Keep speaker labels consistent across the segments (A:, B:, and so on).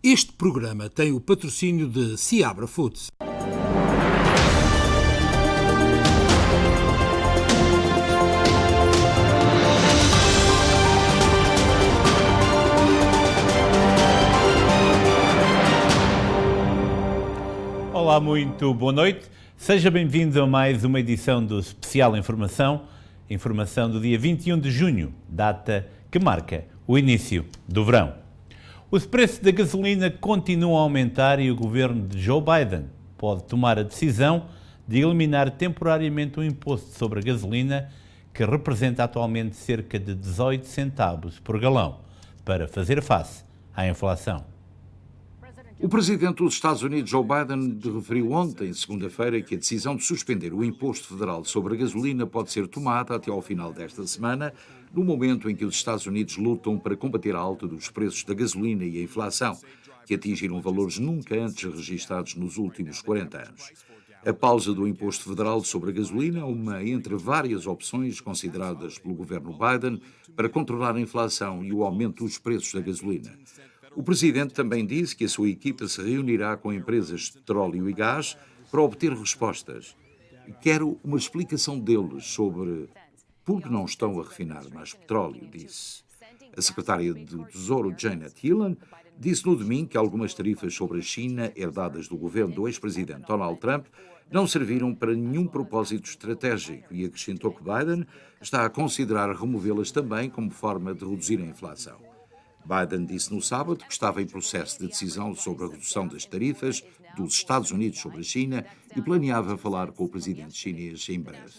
A: Este programa tem o patrocínio de Seabra Foods.
B: Olá, muito boa noite. Seja bem-vindo a mais uma edição do Especial Informação do dia 21 de junho, data que marca o início do verão. Os preços da gasolina continuam a aumentar e o governo de Joe Biden pode tomar a decisão de eliminar temporariamente o imposto sobre a gasolina, que representa atualmente cerca de 18 centavos por galão, para fazer face à inflação.
C: O presidente dos Estados Unidos, Joe Biden, referiu ontem, segunda-feira, que a decisão de suspender o imposto federal sobre a gasolina pode ser tomada até ao final desta semana, no momento em que os Estados Unidos lutam para combater a alta dos preços da gasolina e a inflação, que atingiram valores nunca antes registados nos últimos 40 anos. A pausa do imposto federal sobre a gasolina é uma entre várias opções consideradas pelo governo Biden para controlar a inflação e o aumento dos preços da gasolina. O presidente também disse que a sua equipa se reunirá com empresas de petróleo e gás para obter respostas. Quero uma explicação deles sobre por que não estão a refinar mais petróleo, disse. A secretária do Tesouro, Janet Yellen, disse no domingo que algumas tarifas sobre a China, herdadas do governo do ex-presidente Donald Trump, não serviram para nenhum propósito estratégico e acrescentou que Biden está a considerar removê-las também como forma de reduzir a inflação. Biden disse no sábado que estava em processo de decisão sobre a redução das tarifas dos Estados Unidos sobre a China e planeava falar com o presidente chinês em breve.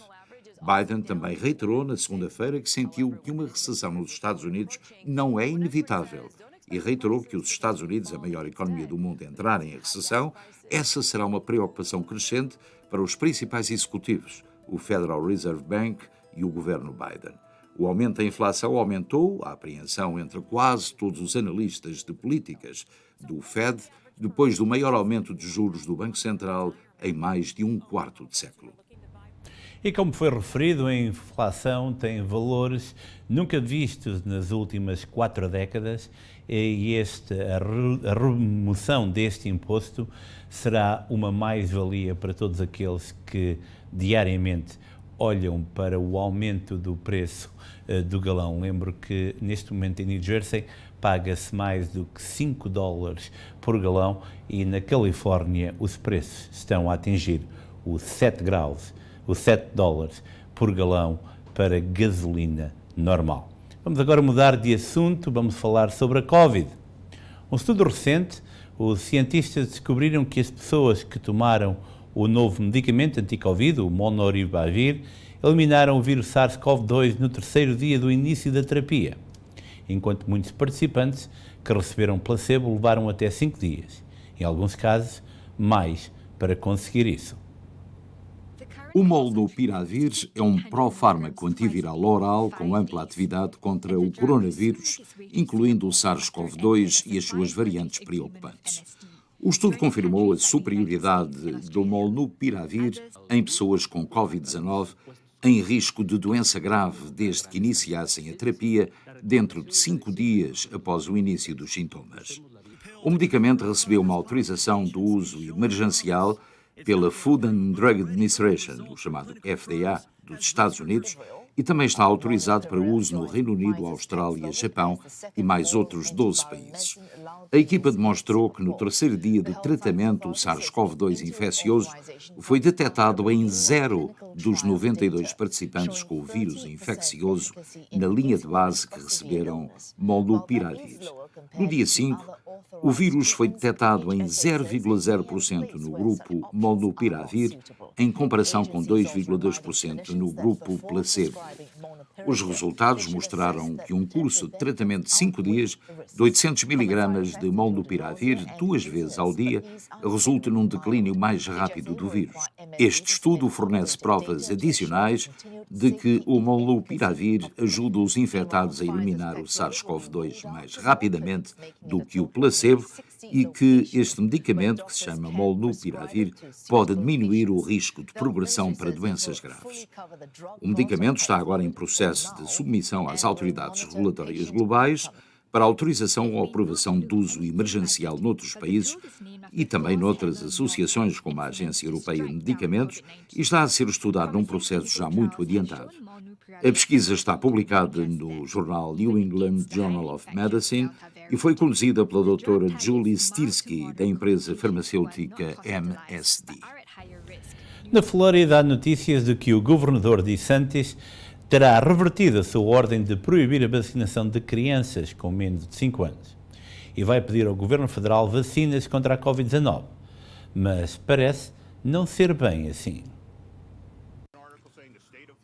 C: Biden também reiterou na segunda-feira que sentiu que uma recessão nos Estados Unidos não é inevitável e reiterou que os Estados Unidos, a maior economia do mundo, entrarem em recessão, essa será uma preocupação crescente para os principais executivos, o Federal Reserve Bank e o governo Biden. O aumento da inflação aumentou a apreensão entre quase todos os analistas de políticas do Fed depois do maior aumento de juros do Banco Central em mais de um quarto de século.
B: E como foi referido, a inflação tem valores nunca vistos nas últimas 4 décadas e a remoção deste imposto será uma mais-valia para todos aqueles que diariamente olham para o aumento do preço do galão. Lembro que neste momento em New Jersey paga-se mais do que $5 por galão e na Califórnia os preços estão a atingir os $7 por galão para gasolina normal. Vamos agora mudar de assunto, vamos falar sobre a Covid. Um estudo recente, os cientistas descobriram que as pessoas que tomaram o novo medicamento anti-Covid, o Molnupiravir, eliminaram o vírus SARS-CoV-2 no 3º dia do início da terapia, enquanto muitos participantes que receberam placebo levaram até 5 dias, em alguns casos, mais para conseguir isso.
C: O Molnupiravir é um profármaco antiviral oral com ampla atividade contra o coronavírus, incluindo o SARS-CoV-2 e as suas variantes preocupantes. O estudo confirmou a superioridade do Molnupiravir em pessoas com Covid-19 em risco de doença grave desde que iniciassem a terapia dentro de 5 dias após o início dos sintomas. O medicamento recebeu uma autorização do uso emergencial pela Food and Drug Administration, o chamado FDA, dos Estados Unidos, e também está autorizado para uso no Reino Unido, Austrália, Japão e mais outros 12 países. A equipa demonstrou que no 3º dia de tratamento o SARS-CoV-2 infeccioso foi detectado em 0 dos 92 participantes com o vírus infeccioso na linha de base que receberam Molnupiravir. No dia 5, o vírus foi detectado em 0,0% no grupo Molnupiravir, em comparação com 2,2% no grupo placebo. Os resultados mostraram que um curso de tratamento de 5 dias, de 800 mg de Molnupiravir 2 vezes ao dia, resulta num declínio mais rápido do vírus. Este estudo fornece provas adicionais de que o Molnupiravir ajuda os infectados a eliminar o SARS-CoV-2 mais rapidamente do que o placebo e que este medicamento, que se chama Molnupiravir, pode diminuir o risco de progressão para doenças graves. O medicamento está agora em processo de submissão às autoridades regulatórias globais, para autorização ou aprovação de uso emergencial noutros países e também noutras associações, como a Agência Europeia de Medicamentos, e está a ser estudado num processo já muito adiantado. A pesquisa está publicada no jornal New England Journal of Medicine e foi conduzida pela doutora Julie Stirsky, da empresa farmacêutica MSD.
B: Na Flórida, há notícias de que o governador DeSantis terá revertido a sua ordem de proibir a vacinação de crianças com menos de 5 anos e vai pedir ao governo federal vacinas contra a Covid-19. Mas parece não ser bem assim.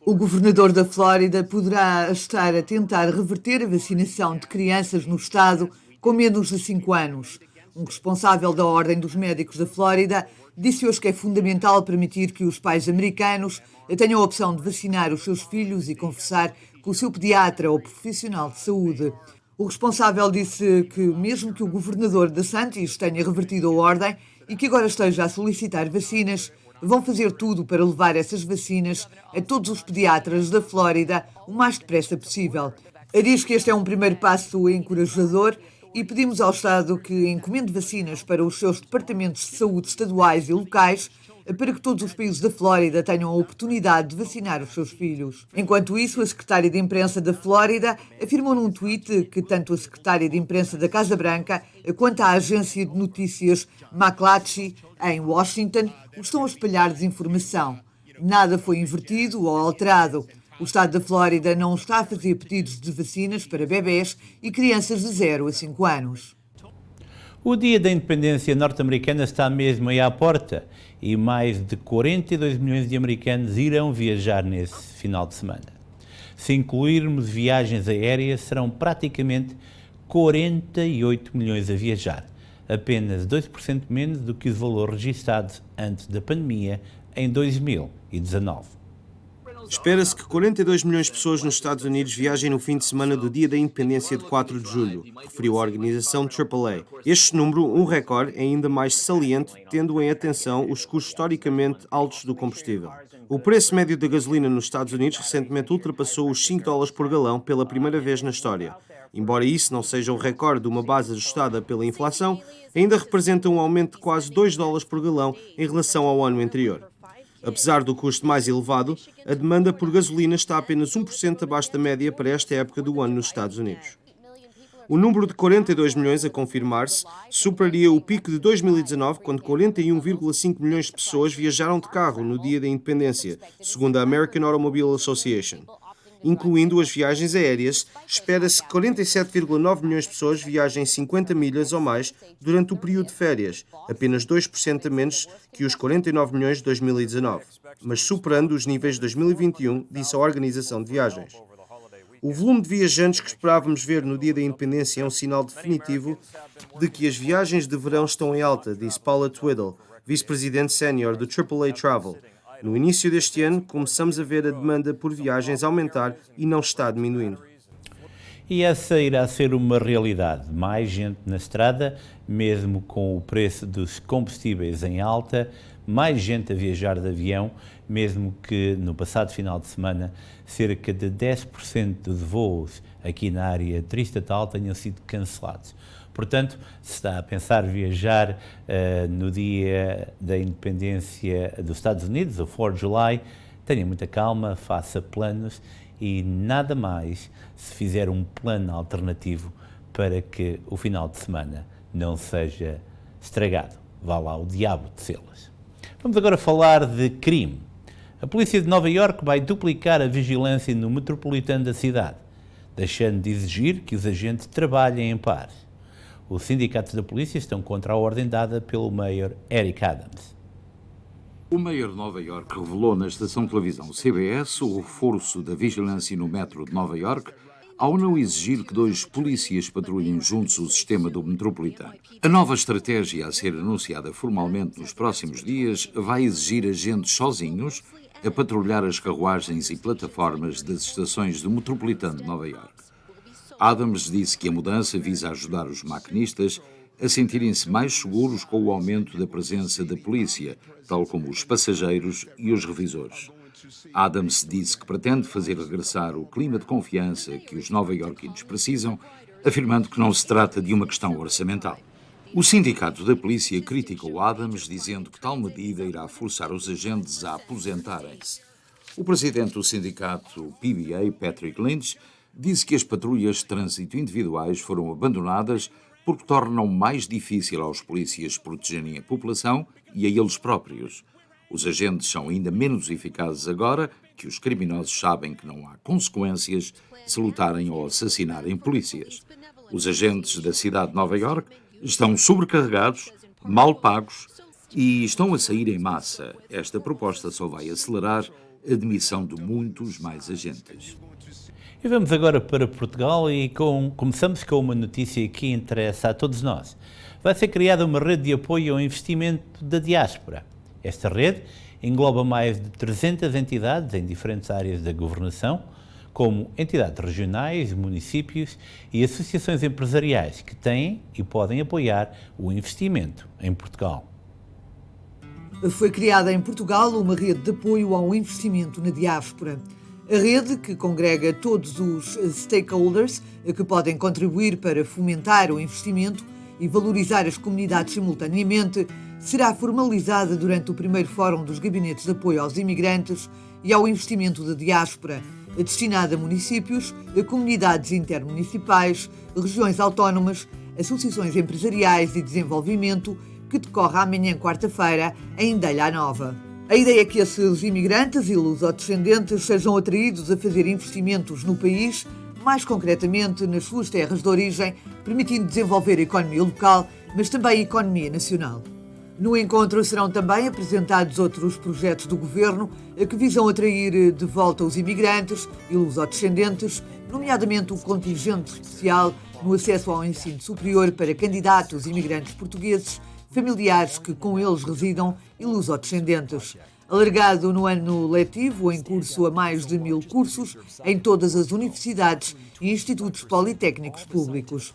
D: O governador da Flórida poderá estar a tentar reverter a vacinação de crianças no estado com menos de 5 anos. Um responsável da Ordem dos Médicos da Flórida disse hoje que é fundamental permitir que os pais americanos tenham a opção de vacinar os seus filhos e conversar com o seu pediatra ou profissional de saúde. O responsável disse que, mesmo que o governador DeSantis tenha revertido a ordem e que agora esteja a solicitar vacinas, vão fazer tudo para levar essas vacinas a todos os pediatras da Flórida o mais depressa possível. Diz que este é um primeiro passo encorajador e pedimos ao Estado que encomende vacinas para os seus departamentos de saúde estaduais e locais para que todos os países da Flórida tenham a oportunidade de vacinar os seus filhos. Enquanto isso, a secretária de imprensa da Flórida afirmou num tweet que tanto a secretária de imprensa da Casa Branca quanto a agência de notícias McClatchy, em Washington, estão a espalhar desinformação. Nada foi invertido ou alterado. O estado da Flórida não está a fazer pedidos de vacinas para bebés e crianças de 0 a 5 anos.
B: O dia da independência norte-americana está mesmo aí à porta e mais de 42 milhões de americanos irão viajar nesse final de semana. Se incluirmos viagens aéreas, serão praticamente 48 milhões a viajar, apenas 2% menos do que o valor registado antes da pandemia em 2019.
E: Espera-se que 42 milhões de pessoas nos Estados Unidos viajem no fim de semana do Dia da Independência de 4 de julho, referiu a organização AAA. Este número, um recorde, é ainda mais saliente, tendo em atenção os custos historicamente altos do combustível. O preço médio da gasolina nos Estados Unidos recentemente ultrapassou os $5 por galão pela primeira vez na história. Embora isso não seja um recorde de uma base ajustada pela inflação, ainda representa um aumento de quase $2 por galão em relação ao ano anterior. Apesar do custo mais elevado, a demanda por gasolina está apenas 1% abaixo da média para esta época do ano nos Estados Unidos. O número de 42 milhões a confirmar-se superaria o pico de 2019, quando 41,5 milhões de pessoas viajaram de carro no Dia da Independência, segundo a American Automobile Association. Incluindo as viagens aéreas, espera-se que 47,9 milhões de pessoas viajem 50 milhas ou mais durante o período de férias, apenas 2% a menos que os 49 milhões de 2019, mas superando os níveis de 2021, disse a Organização de Viagens. O volume de viajantes que esperávamos ver no Dia da Independência é um sinal definitivo de que as viagens de verão estão em alta, disse Paula Twiddle, vice-presidente sénior do AAA Travel. No início deste ano, começamos a ver a demanda por viagens aumentar e não está diminuindo.
B: E essa irá ser uma realidade. Mais gente na estrada, mesmo com o preço dos combustíveis em alta, mais gente a viajar de avião, mesmo que no passado final de semana cerca de 10% de voos aqui na área triestatal tenham sido cancelados. Portanto, se está a pensar viajar no dia da independência dos Estados Unidos, o 4 de July, tenha muita calma, faça planos e nada mais se fizer um plano alternativo para que o final de semana não seja estragado. Vá lá o diabo de selas. Vamos agora falar de crime. A polícia de Nova Iorque vai duplicar a vigilância no metropolitano da cidade, deixando de exigir que os agentes trabalhem em pares. Os sindicatos da polícia estão contra a ordem dada pelo mayor Eric Adams.
C: O mayor de Nova Iorque revelou na estação de televisão CBS o reforço da vigilância no metro de Nova Iorque ao não exigir que 2 polícias patrulhem juntos o sistema do metropolitano. A nova estratégia a ser anunciada formalmente nos próximos dias vai exigir agentes sozinhos a patrulhar as carruagens e plataformas das estações do metropolitano de Nova Iorque. Adams disse que a mudança visa ajudar os maquinistas a sentirem-se mais seguros com o aumento da presença da polícia, tal como os passageiros e os revisores. Adams disse que pretende fazer regressar o clima de confiança que os nova-iorquinos precisam, afirmando que não se trata de uma questão orçamental. O sindicato da polícia criticou Adams, dizendo que tal medida irá forçar os agentes a aposentarem-se. O presidente do sindicato PBA, Patrick Lynch, disse que as patrulhas de trânsito individuais foram abandonadas porque tornam mais difícil aos polícias protegerem a população e a eles próprios. Os agentes são ainda menos eficazes agora que os criminosos sabem que não há consequências se lutarem ou assassinarem polícias. Os agentes da cidade de Nova Iorque estão sobrecarregados, mal pagos e estão a sair em massa. Esta proposta só vai acelerar a demissão de muitos mais agentes.
B: E vamos agora para Portugal e começamos com uma notícia que interessa a todos nós. Vai ser criada uma rede de apoio ao investimento da diáspora. Esta rede engloba mais de 300 entidades em diferentes áreas da governação, como entidades regionais, municípios e associações empresariais que têm e podem apoiar o investimento em Portugal.
D: Foi criada em Portugal uma rede de apoio ao investimento na diáspora. A rede, que congrega todos os stakeholders que podem contribuir para fomentar o investimento e valorizar as comunidades simultaneamente, será formalizada durante o primeiro Fórum dos Gabinetes de Apoio aos Imigrantes e ao Investimento da Diáspora, destinada a municípios, a comunidades intermunicipais, regiões autónomas, associações empresariais e desenvolvimento, que decorre amanhã, quarta-feira, em Ilha Nova. A ideia é que esses imigrantes e lusodescendentes sejam atraídos a fazer investimentos no país, mais concretamente nas suas terras de origem, permitindo desenvolver a economia local, mas também a economia nacional. No encontro serão também apresentados outros projetos do Governo que visam atrair de volta os imigrantes e lusodescendentes, nomeadamente o contingente especial no acesso ao ensino superior para candidatos imigrantes portugueses, familiares que com eles residam e lusodescendentes. Alargado no ano letivo, em curso a mais de 1000 cursos em todas as universidades e institutos politécnicos públicos.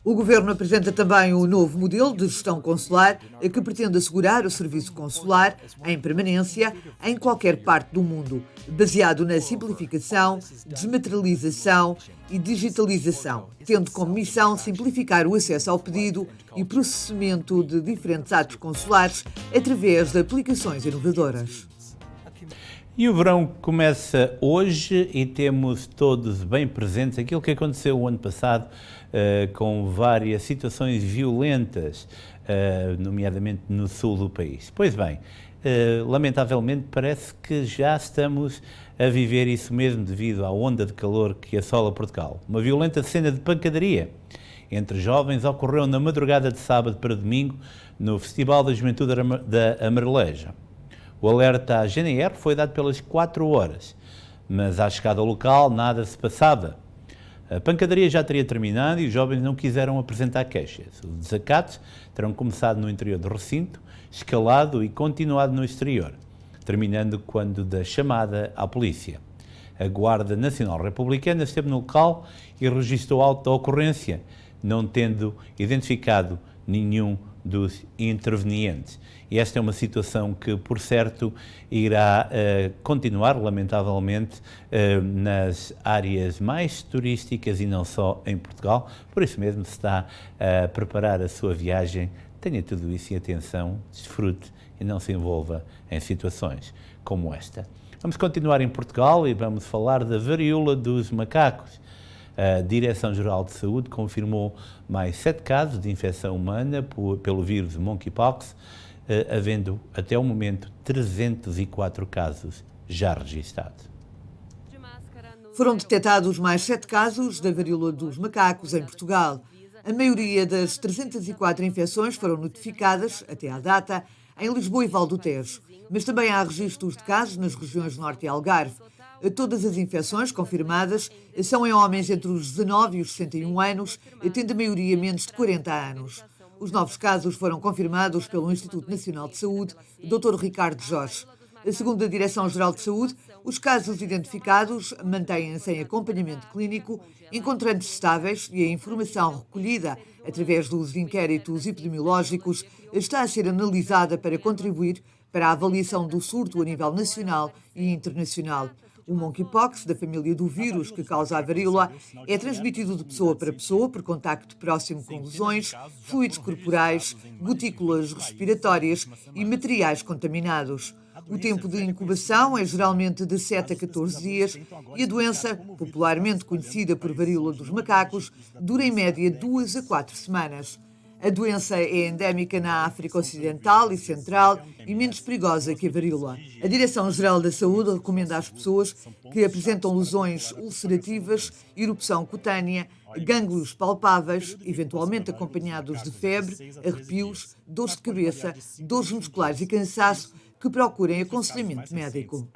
D: O Governo apresenta também o novo modelo de gestão consular que pretende assegurar o serviço consular em permanência em qualquer parte do mundo, baseado na simplificação, desmaterialização e digitalização, tendo como missão simplificar o acesso ao pedido e processamento de diferentes atos consulares através de aplicações inovadoras.
B: E o verão começa hoje e temos todos bem presentes aquilo que aconteceu o ano passado, com várias situações violentas, nomeadamente no sul do país. Pois bem, lamentavelmente parece que já estamos a viver isso mesmo devido à onda de calor que assola Portugal. Uma violenta cena de pancadaria entre jovens ocorreu na madrugada de sábado para domingo no Festival da Juventude da Amareleja. O alerta à GNR foi dado pelas 4 horas, mas à chegada ao local nada se passava. A pancadaria já teria terminado e os jovens não quiseram apresentar queixas. Os desacatos terão começado no interior do recinto, escalado e continuado no exterior, terminando quando da chamada à polícia. A Guarda Nacional Republicana esteve no local e registrou auto da ocorrência, não tendo identificado nenhum dos intervenientes. E esta é uma situação que, por certo, irá continuar, lamentavelmente, nas áreas mais turísticas e não só em Portugal. Por isso mesmo, se está a preparar a sua viagem, tenha tudo isso em atenção, desfrute e não se envolva em situações como esta. Vamos continuar em Portugal e vamos falar da varíola dos macacos. A Direção-Geral de Saúde confirmou mais 7 casos de infecção humana pelo vírus monkeypox, havendo até o momento 304 casos já registados.
D: Foram detectados mais 7 casos da varíola dos macacos em Portugal. A maioria das 304 infecções foram notificadas, até à data, em Lisboa e Val do Tejo, mas também há registros de casos nas regiões Norte e Algarve. Todas as infecções confirmadas são em homens entre os 19 e os 61 anos, tendo a maioria menos de 40 anos. Os novos casos foram confirmados pelo Instituto Nacional de Saúde, Dr. Ricardo Jorge. Segundo a Direção-Geral de Saúde, os casos identificados mantêm-se em acompanhamento clínico, encontrando-se estáveis e a informação recolhida através dos inquéritos epidemiológicos está a ser analisada para contribuir para a avaliação do surto a nível nacional e internacional. O monkeypox, da família do vírus que causa a varíola, é transmitido de pessoa para pessoa por contacto próximo com lesões, fluidos corporais, gotículas respiratórias e materiais contaminados. O tempo de incubação é geralmente de 7 a 14 dias e a doença, popularmente conhecida por varíola dos macacos, dura em média 2 a 4 semanas. A doença é endémica na África Ocidental e Central e menos perigosa que a varíola. A Direção-Geral da Saúde recomenda às pessoas que apresentam lesões ulcerativas, erupção cutânea, gânglios palpáveis, eventualmente acompanhados de febre, arrepios, dores de cabeça, dores musculares e cansaço, que procurem aconselhamento médico.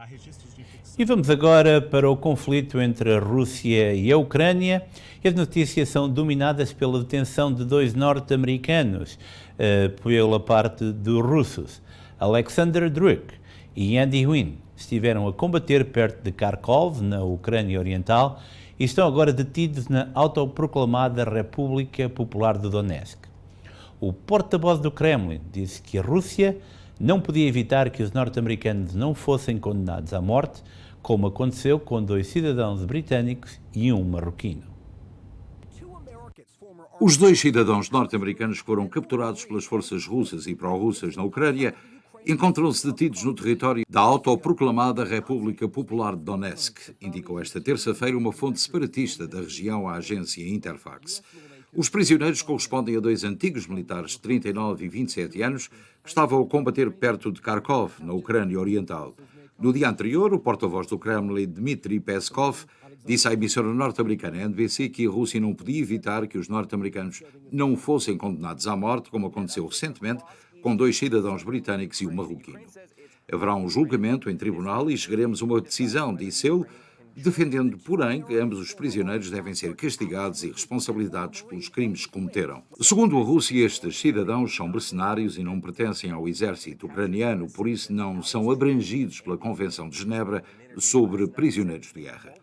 B: E vamos agora para o conflito entre a Rússia e a Ucrânia. As notícias são dominadas pela detenção de 2 norte-americanos pela parte dos russos. Alexander Druk e Andy Wynn estiveram a combater perto de Kharkov, na Ucrânia Oriental, e estão agora detidos na autoproclamada República Popular de Donetsk. O porta-voz do Kremlin disse que a Rússia não podia evitar que os norte-americanos não fossem condenados à morte, como aconteceu com 2 cidadãos britânicos e um marroquino.
C: Os 2 cidadãos norte-americanos que foram capturados pelas forças russas e pró-russas na Ucrânia encontram-se detidos no território da autoproclamada República Popular de Donetsk, indicou esta terça-feira uma fonte separatista da região à agência Interfax. Os prisioneiros correspondem a 2 antigos militares de 39 e 27 anos que estavam a combater perto de Kharkov, na Ucrânia Oriental. No dia anterior, o porta-voz do Kremlin, Dmitry Peskov, disse à emissora norte-americana NBC que a Rússia não podia evitar que os norte-americanos não fossem condenados à morte, como aconteceu recentemente com 2 cidadãos britânicos e um marroquino. Haverá um julgamento em tribunal e chegaremos a uma decisão, disse ele, defendendo, porém, que ambos os prisioneiros devem ser castigados e responsabilizados pelos crimes que cometeram. Segundo a Rússia, estes cidadãos são mercenários e não pertencem ao exército ucraniano, por isso não são abrangidos pela Convenção de Genebra sobre prisioneiros de guerra.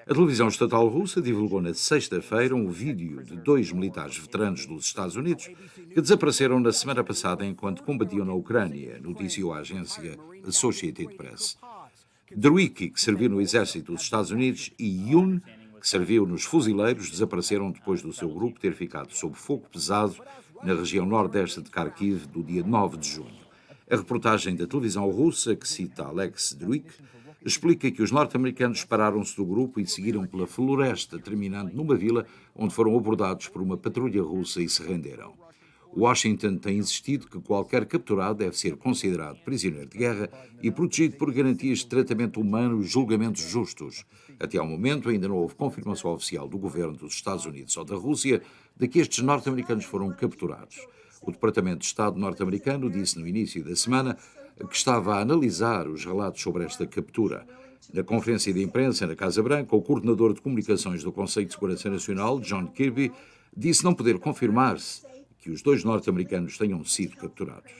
C: A televisão estatal russa divulgou na sexta-feira um vídeo de 2 militares veteranos dos Estados Unidos que desapareceram na semana passada enquanto combatiam na Ucrânia, noticiou a agência Associated Press. Druk, que serviu no exército dos Estados Unidos, e Yun, que serviu nos fuzileiros, desapareceram depois do seu grupo ter ficado sob fogo pesado na região nordeste de Kharkiv do dia 9 de junho. A reportagem da televisão russa, que cita Alex Druk, explica que os norte-americanos separaram-se do grupo e seguiram pela floresta, terminando numa vila onde foram abordados por uma patrulha russa e se renderam. Washington tem insistido que qualquer capturado deve ser considerado prisioneiro de guerra e protegido por garantias de tratamento humano e julgamentos justos. Até ao momento, ainda não houve confirmação oficial do governo dos Estados Unidos ou da Rússia de que estes norte-americanos foram capturados. O Departamento de Estado norte-americano disse no início da semana que estava a analisar os relatos sobre esta captura. Na conferência de imprensa na Casa Branca, o coordenador de comunicações do Conselho de Segurança Nacional, John Kirby, disse não poder confirmar-se que os 2 norte-americanos tenham sido capturados.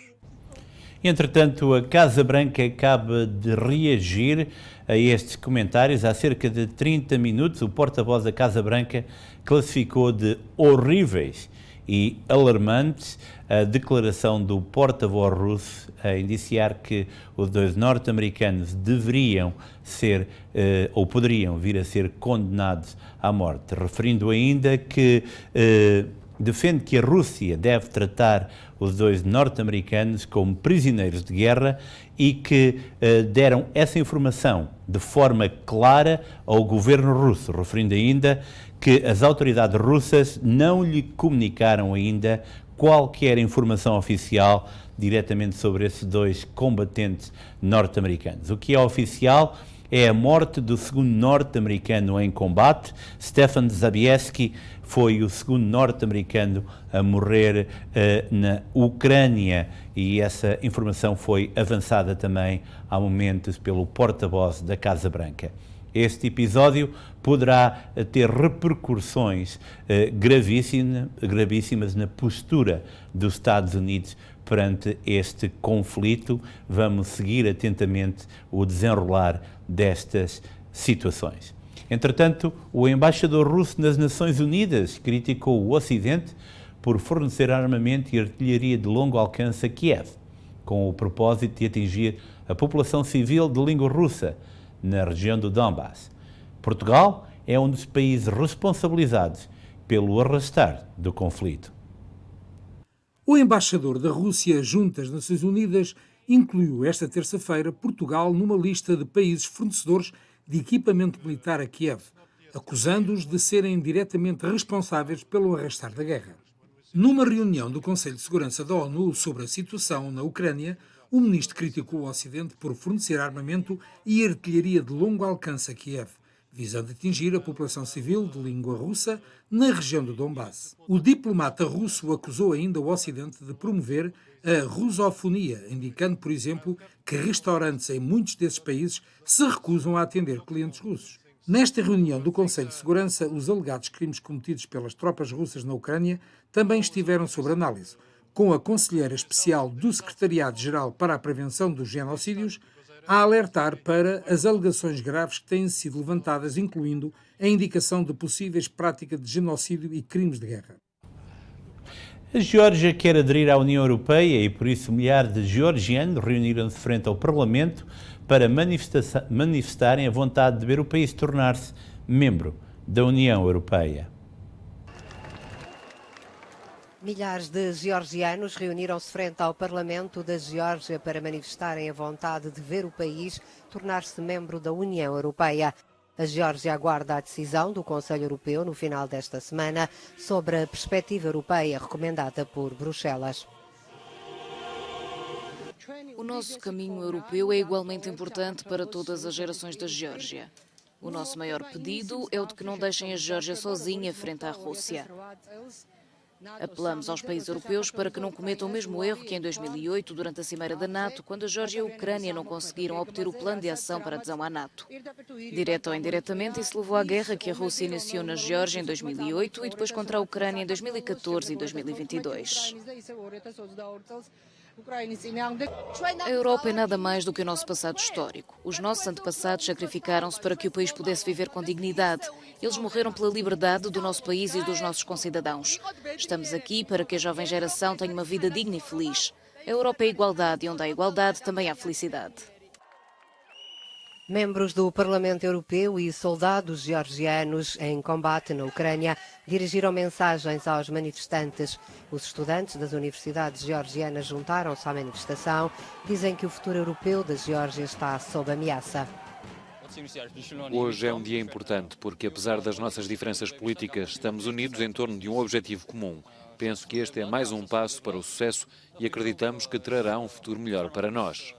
B: Entretanto, a Casa Branca acaba de reagir a estes comentários. Há cerca de 30 minutos, o porta-voz da Casa Branca classificou de horríveis e alarmantes a declaração do porta-voz russo a indiciar que os 2 norte-americanos deveriam ser ou poderiam vir a ser condenados à morte, referindo ainda que defende que a Rússia deve tratar os 2 norte-americanos como prisioneiros de guerra e que deram essa informação de forma clara ao governo russo, referindo ainda que as autoridades russas não lhe comunicaram ainda qualquer informação oficial diretamente sobre esses 2 combatentes norte-americanos. O que é oficial é a morte do 2º norte-americano em combate. Stefan Zabieski foi o 2º norte-americano a morrer na Ucrânia e essa informação foi avançada também há momentos pelo porta-voz da Casa Branca. Este episódio poderá ter repercussões gravíssimas na postura dos Estados Unidos perante este conflito. Vamos seguir atentamente o desenrolar destas situações. Entretanto, o embaixador russo nas Nações Unidas criticou o Ocidente por fornecer armamento e artilharia de longo alcance a Kiev. com o propósito de atingir a população civil de língua russa na região do Donbass. Portugal é um dos países responsabilizados pelo arrastar do conflito.
A: O embaixador da Rússia junto às Nações Unidas incluiu esta terça-feira Portugal numa lista de países fornecedores de equipamento militar a Kiev, acusando-os de serem diretamente responsáveis pelo arrastar da guerra. Numa reunião do Conselho de Segurança da ONU sobre a situação na Ucrânia, o ministro criticou o Ocidente por fornecer armamento e artilharia de longo alcance a Kiev, visando atingir a população civil de língua russa na região do Donbass. O diplomata russo acusou ainda o Ocidente de promover a russofonia, indicando, por exemplo, que restaurantes em muitos desses países se recusam a atender clientes russos. Nesta reunião do Conselho de Segurança, os alegados crimes cometidos pelas tropas russas na Ucrânia também estiveram sob análise, com a conselheira especial do Secretariado-Geral para a Prevenção dos Genocídios a alertar para as alegações graves que têm sido levantadas, incluindo a indicação de possíveis práticas de genocídio e crimes de guerra.
B: A Geórgia quer aderir à União Europeia e, por isso, milhares de georgianos reuniram-se frente ao Parlamento para manifestarem a vontade de ver o país tornar-se membro da União Europeia.
F: Milhares de georgianos reuniram-se frente ao Parlamento da Geórgia para manifestarem a vontade de ver o país tornar-se membro da União Europeia. A Geórgia aguarda a decisão do Conselho Europeu no final desta semana sobre a perspectiva europeia recomendada por Bruxelas.
G: O nosso caminho europeu é igualmente importante para todas as gerações da Geórgia. O nosso maior pedido é o de que não deixem a Geórgia sozinha frente à Rússia. Apelamos aos países europeus para que não cometam o mesmo erro que em 2008, durante a Cimeira da NATO, quando a Geórgia e a Ucrânia não conseguiram obter o plano de ação para a adesão à NATO. Direta ou indiretamente, isso levou à guerra que a Rússia iniciou na Geórgia em 2008 e depois contra a Ucrânia em 2014 e 2022. A Europa é nada mais do que o nosso passado histórico. Os nossos antepassados sacrificaram-se para que o país pudesse viver com dignidade. Eles morreram pela liberdade do nosso país e dos nossos concidadãos. Estamos aqui para que a jovem geração tenha uma vida digna e feliz. A Europa é a igualdade e onde há igualdade também há felicidade.
F: Membros do Parlamento Europeu e soldados georgianos em combate na Ucrânia dirigiram mensagens aos manifestantes. Os estudantes das universidades georgianas juntaram-se à manifestação. Dizem que o futuro europeu da Geórgia está sob ameaça.
H: Hoje é um dia importante porque, apesar das nossas diferenças políticas, estamos unidos em torno de um objetivo comum. Penso que este é mais um passo para o sucesso e acreditamos que trará um futuro melhor para nós.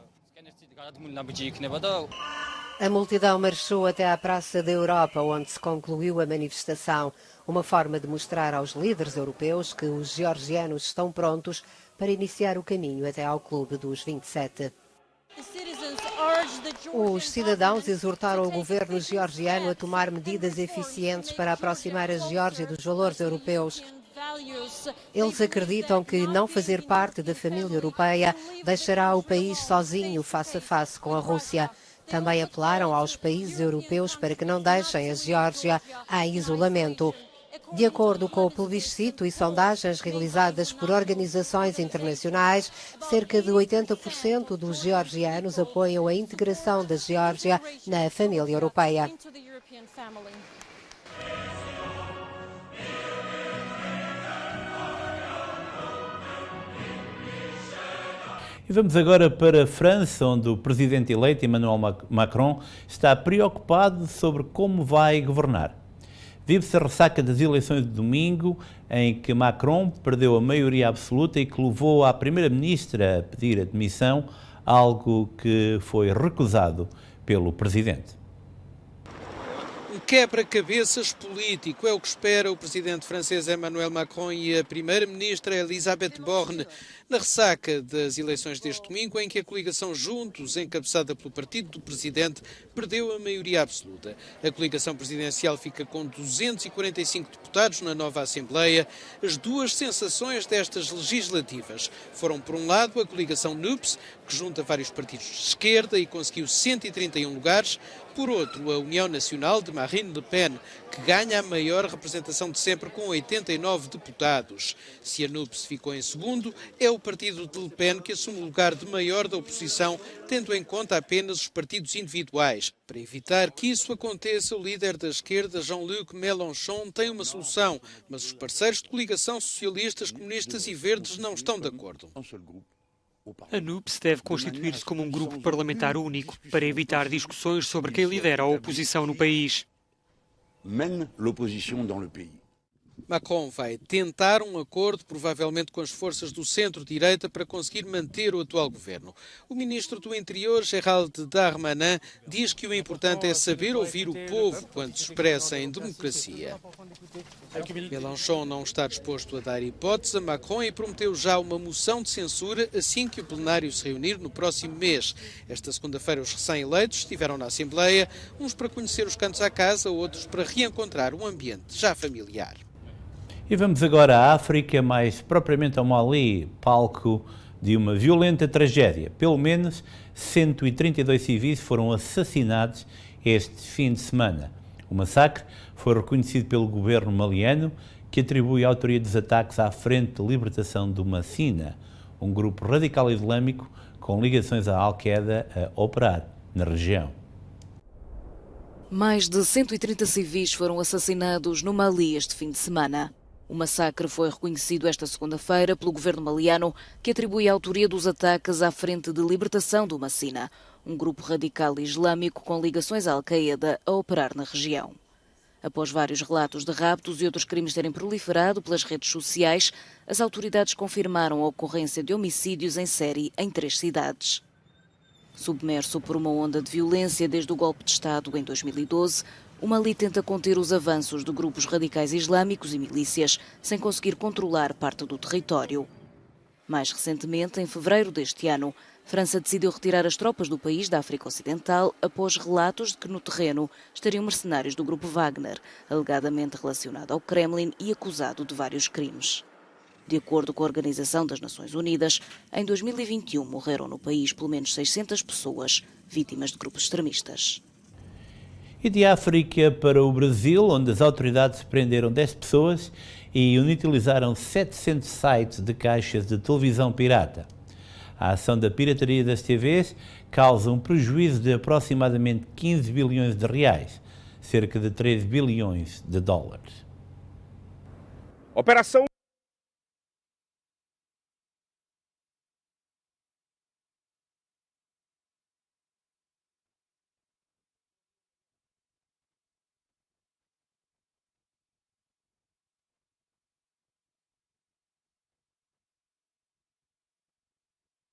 F: A multidão marchou até à Praça da Europa, onde se concluiu a manifestação. Uma forma de mostrar aos líderes europeus que os georgianos estão prontos para iniciar o caminho até ao Clube dos 27. Os cidadãos exortaram o governo georgiano a tomar medidas eficientes para aproximar a Geórgia dos valores europeus. Eles acreditam que não fazer parte da família europeia deixará o país sozinho face a face com a Rússia. Também apelaram aos países europeus para que não deixem a Geórgia em isolamento. De acordo com o plebiscito e sondagens realizadas por organizações internacionais, cerca de 80% dos georgianos apoiam a integração da Geórgia na família europeia.
B: E vamos agora para a França, onde o presidente eleito Emmanuel Macron está preocupado sobre como vai governar. Vive-se a ressaca das eleições de domingo, em que Macron perdeu a maioria absoluta e que levou a primeira-ministra a pedir a demissão, algo que foi recusado pelo presidente.
I: Quebra-cabeças político é o que espera o presidente francês Emmanuel Macron e a primeira-ministra Elisabeth Borne na ressaca das eleições deste domingo, em que a coligação Juntos, encabeçada pelo partido do presidente, perdeu a maioria absoluta. A coligação presidencial fica com 245 deputados na nova Assembleia. As duas sensações destas legislativas foram, por um lado, a coligação NUPES, que junta vários partidos de esquerda e conseguiu 131 lugares, Por outro, a União Nacional de Marine Le Pen, que ganha a maior representação de sempre com 89 deputados. Se a NUPES ficou em segundo, é o partido de Le Pen que assume o lugar de maior da oposição, tendo em conta apenas os partidos individuais. Para evitar que isso aconteça, o líder da esquerda, Jean-Luc Mélenchon, tem uma solução, mas os parceiros de coligação socialistas, comunistas e verdes não estão de acordo.
J: A NUPES deve constituir-se como um grupo parlamentar único para evitar discussões sobre quem lidera a oposição no país.
I: Macron vai tentar um acordo, provavelmente com as forças do centro-direita, para conseguir manter o atual governo. O ministro do Interior, Gérald Darmanin, diz que o importante é saber ouvir o povo quando se expressa em democracia. Mélenchon não está disposto a dar hipótese a Macron e prometeu já uma moção de censura assim que o plenário se reunir no próximo mês. Esta segunda-feira os recém-eleitos estiveram na Assembleia, uns para conhecer os cantos à casa, outros para reencontrar um ambiente já familiar.
B: E vamos agora à África, mais propriamente ao Mali, palco de uma violenta tragédia. Pelo menos 132 civis foram assassinados este fim de semana. O massacre foi reconhecido pelo governo maliano, que atribui a autoria dos ataques à Frente de Libertação do Massina, um grupo radical islâmico com ligações à Al-Qaeda a operar na região.
G: Mais de 130 civis foram assassinados no Mali este fim de semana. O massacre foi reconhecido esta segunda-feira pelo governo maliano, que atribui a autoria dos ataques à Frente de Libertação do Massina, um grupo radical islâmico com ligações à Al-Qaeda a operar na região. Após vários relatos de raptos e outros crimes terem proliferado pelas redes sociais, as autoridades confirmaram a ocorrência de homicídios em série em 3 cidades. Submerso por uma onda de violência desde o golpe de Estado em 2012, o Mali tenta conter os avanços de grupos radicais islâmicos e milícias, sem conseguir controlar parte do território. Mais recentemente, em fevereiro deste ano, França decidiu retirar as tropas do país da África Ocidental após relatos de que no terreno estariam mercenários do grupo Wagner, alegadamente relacionado ao Kremlin e acusado de vários crimes. De acordo com a Organização das Nações Unidas, em 2021 morreram no país pelo menos 600 pessoas, vítimas de grupos extremistas.
B: E de África para o Brasil, onde as autoridades prenderam 10 pessoas e inutilizaram 700 sites de caixas de televisão pirata. A ação da pirataria das TVs causa um prejuízo de aproximadamente 15 bilhões de reais, cerca de 13 bilhões de dólares.
K: Operação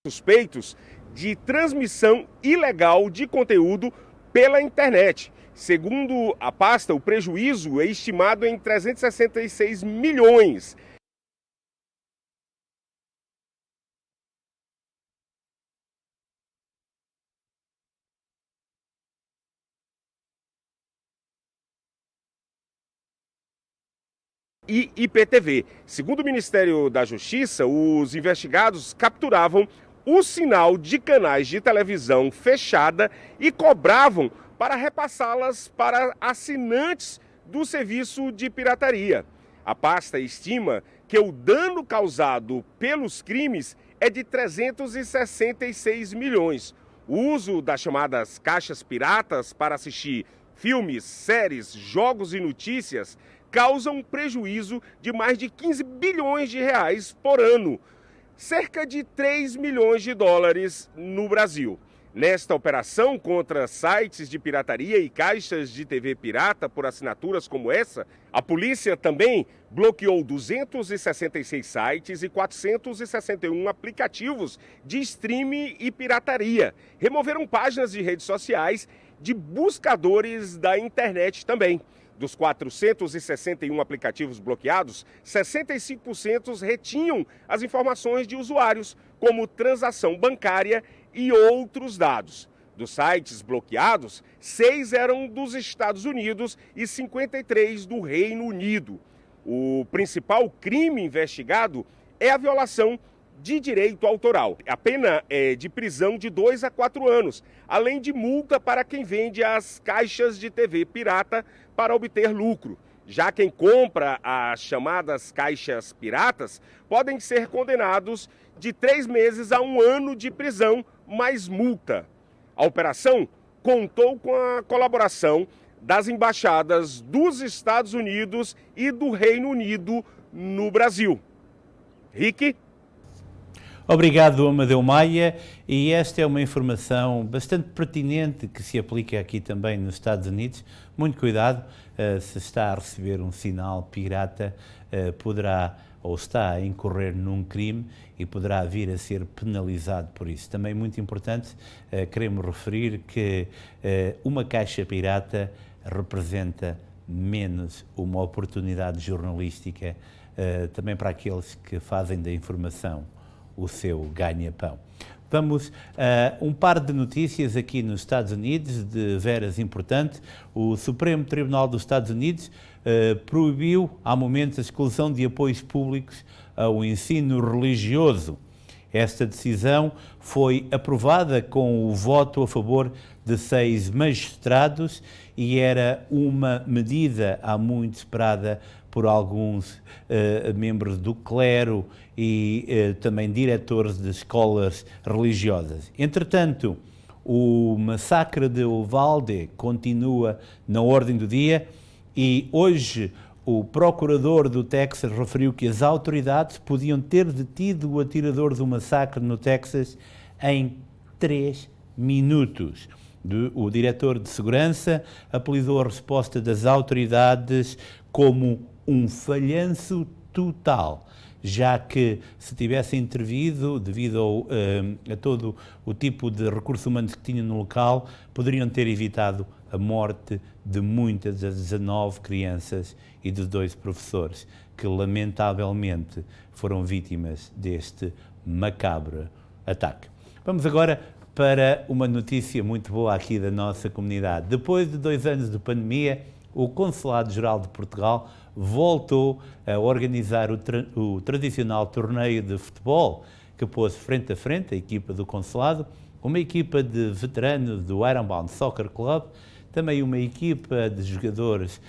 K: suspeitos de transmissão ilegal de conteúdo pela internet. Segundo a pasta, o prejuízo é estimado em 366 milhões. E IPTV. Segundo o Ministério da Justiça, os investigados capturavam o sinal de canais de televisão fechada e cobravam para repassá-las para assinantes do serviço de pirataria. A pasta estima que o dano causado pelos crimes é de 366 milhões. O uso das chamadas caixas piratas para assistir filmes, séries, jogos e notícias causa um prejuízo de mais de 15 bilhões de reais por ano, cerca de 3 milhões de dólares no Brasil. Nesta operação contra sites de pirataria e caixas de TV pirata por assinaturas como essa, a polícia também bloqueou 266 sites e 461 aplicativos de streaming e pirataria. Removeram páginas de redes sociais de buscadores da internet também. Dos 461 aplicativos bloqueados, 65% retinham as informações de usuários, como transação bancária e outros dados. Dos sites bloqueados, 6 eram dos Estados Unidos e 53 do Reino Unido. O principal crime investigado é a violação de direito autoral. A pena é de prisão de 2 a 4 anos, além de multa para quem vende as caixas de TV pirata para obter lucro. Já quem compra as chamadas caixas piratas podem ser condenados de 3 meses a 1 ano de prisão mais multa. A operação contou com a colaboração das embaixadas dos Estados Unidos e do Reino Unido no Brasil. Rick?
B: Obrigado, Amadeu Maia, e esta é uma informação bastante pertinente que se aplica aqui também nos Estados Unidos. Muito cuidado, se está a receber um sinal pirata, poderá ou está a incorrer num crime e poderá vir a ser penalizado por isso. Também muito importante, queremos referir que uma caixa pirata representa menos uma oportunidade jornalística também para aqueles que fazem da informação o seu ganha-pão. Vamos a um par de notícias aqui nos Estados Unidos, de veras importante. O Supremo Tribunal dos Estados Unidos proibiu, há momentos, a exclusão de apoios públicos ao ensino religioso. Esta decisão foi aprovada com o voto a favor de 6 magistrados e era uma medida há muito esperada por alguns membros do clero e também diretores de escolas religiosas. Entretanto, o massacre de Uvalde continua na ordem do dia e hoje o procurador do Texas referiu que as autoridades podiam ter detido o atirador do massacre no Texas em 3 minutos. O diretor de segurança apelidou a resposta das autoridades como um falhanço total, já que se tivessem intervido, devido a todo o tipo de recursos humanos que tinham no local, poderiam ter evitado a morte de muitas das 19 crianças e de 2 professores, que lamentavelmente foram vítimas deste macabro ataque. Vamos agora para uma notícia muito boa aqui da nossa comunidade. Depois de 2 anos de pandemia, o Consulado-Geral de Portugal voltou a organizar o tradicional torneio de futebol, que pôs frente a frente a equipa do Consulado, uma equipa de veteranos do Ironbound Soccer Club, também uma equipa de jogadores